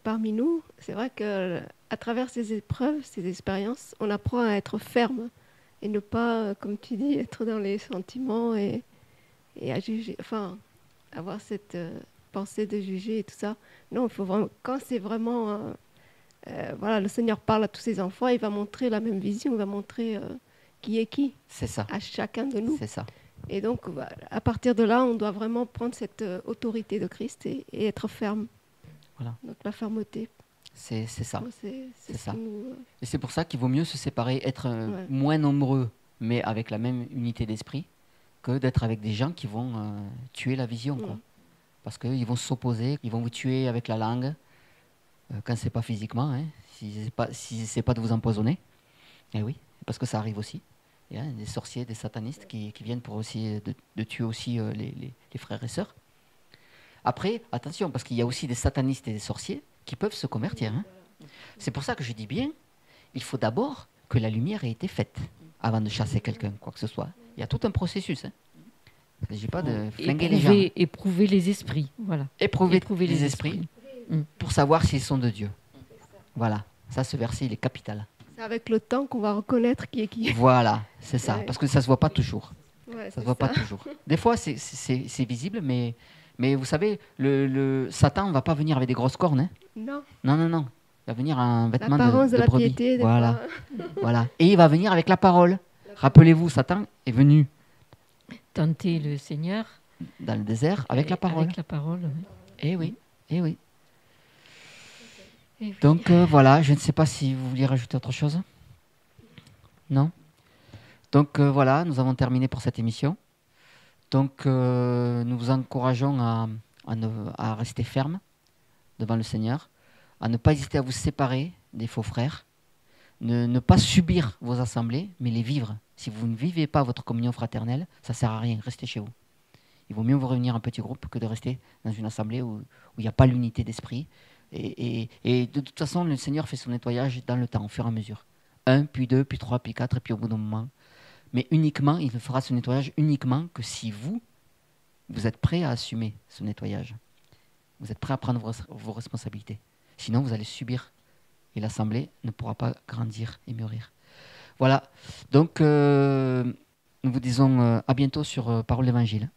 parmi nous, c'est vrai que à travers ces épreuves, ces expériences, on apprend à être ferme et ne pas, comme tu dis, être dans les sentiments et à juger, enfin, avoir cette pensée de juger et tout ça. Non, il faut vraiment, quand c'est vraiment, voilà, le Seigneur parle à tous ses enfants, il va montrer la même vision, il va montrer qui est qui C'est ça. à chacun de nous. C'est ça. Et donc, à partir de là, on doit vraiment prendre cette autorité de Christ et être ferme. Voilà. Donc la fermeté, C'est ça. moi, c'est C'est ce ça. qui nous... Et c'est pour ça qu'il vaut mieux se séparer, être Ouais. moins nombreux, mais avec la même unité d'esprit, que d'être avec des gens qui vont tuer la vision. Quoi. Mm. Parce qu'ils vont s'opposer, ils vont vous tuer avec la langue, quand c'est pas physiquement, hein, s'ils essaient pas de vous empoisonner. Et oui, parce que ça arrive aussi. Il y a des sorciers, des satanistes qui viennent pour aussi de tuer aussi les frères et sœurs. Après, attention, parce qu'il y a aussi des satanistes et des sorciers qui peuvent se convertir. Hein. C'est pour ça que je dis bien, il faut d'abord que la lumière ait été faite avant de chasser quelqu'un, quoi que ce soit. Il y a tout un processus. Hein. Il ne s'agit pas de flinguer les gens. Éprouver les esprits, voilà. Éprouver Éprouver les les esprits Mm. pour savoir s'ils sont de Dieu. Voilà, ça, ce verset, il est capital. C'est avec le temps qu'on va reconnaître qui est qui. Voilà, c'est ça, Ouais. parce que ça ne se voit pas toujours. Ouais, Ça c'est se voit pas toujours. Des fois, c'est visible, mais vous savez, le Satan ne va pas venir avec des grosses cornes. Hein. Non, Non. Il va venir en vêtement l'apparence de la brebis. piété, des Voilà, fois. voilà. Et il va venir avec la parole. Rappelez-vous, Satan est venu Tenter le Seigneur dans le désert avec la parole. Avec la parole, oui. Eh oui, eh oui. Eh oui. Donc voilà, je ne sais pas si vous vouliez rajouter autre chose. Non? Donc voilà, nous avons terminé pour cette émission. Donc nous vous encourageons à rester ferme devant le Seigneur, à ne pas hésiter à vous séparer des faux frères, ne pas subir vos assemblées, mais les vivre. Si vous ne vivez pas votre communion fraternelle, ça ne sert à rien, restez chez vous. Il vaut mieux vous réunir en petit groupe que de rester dans une assemblée où il n'y a pas l'unité d'esprit. Et de toute façon, le Seigneur fait son nettoyage dans le temps, au fur et à mesure. 1, puis 2, puis 3, puis 4, et puis au bout d'un moment. Mais uniquement, il fera ce nettoyage uniquement que si vous êtes prêt à assumer ce nettoyage. Vous êtes prêt à prendre vos responsabilités. Sinon, vous allez subir. Et l'assemblée ne pourra pas grandir et mûrir. Voilà. Donc, nous vous disons à bientôt sur Parole d'Évangile.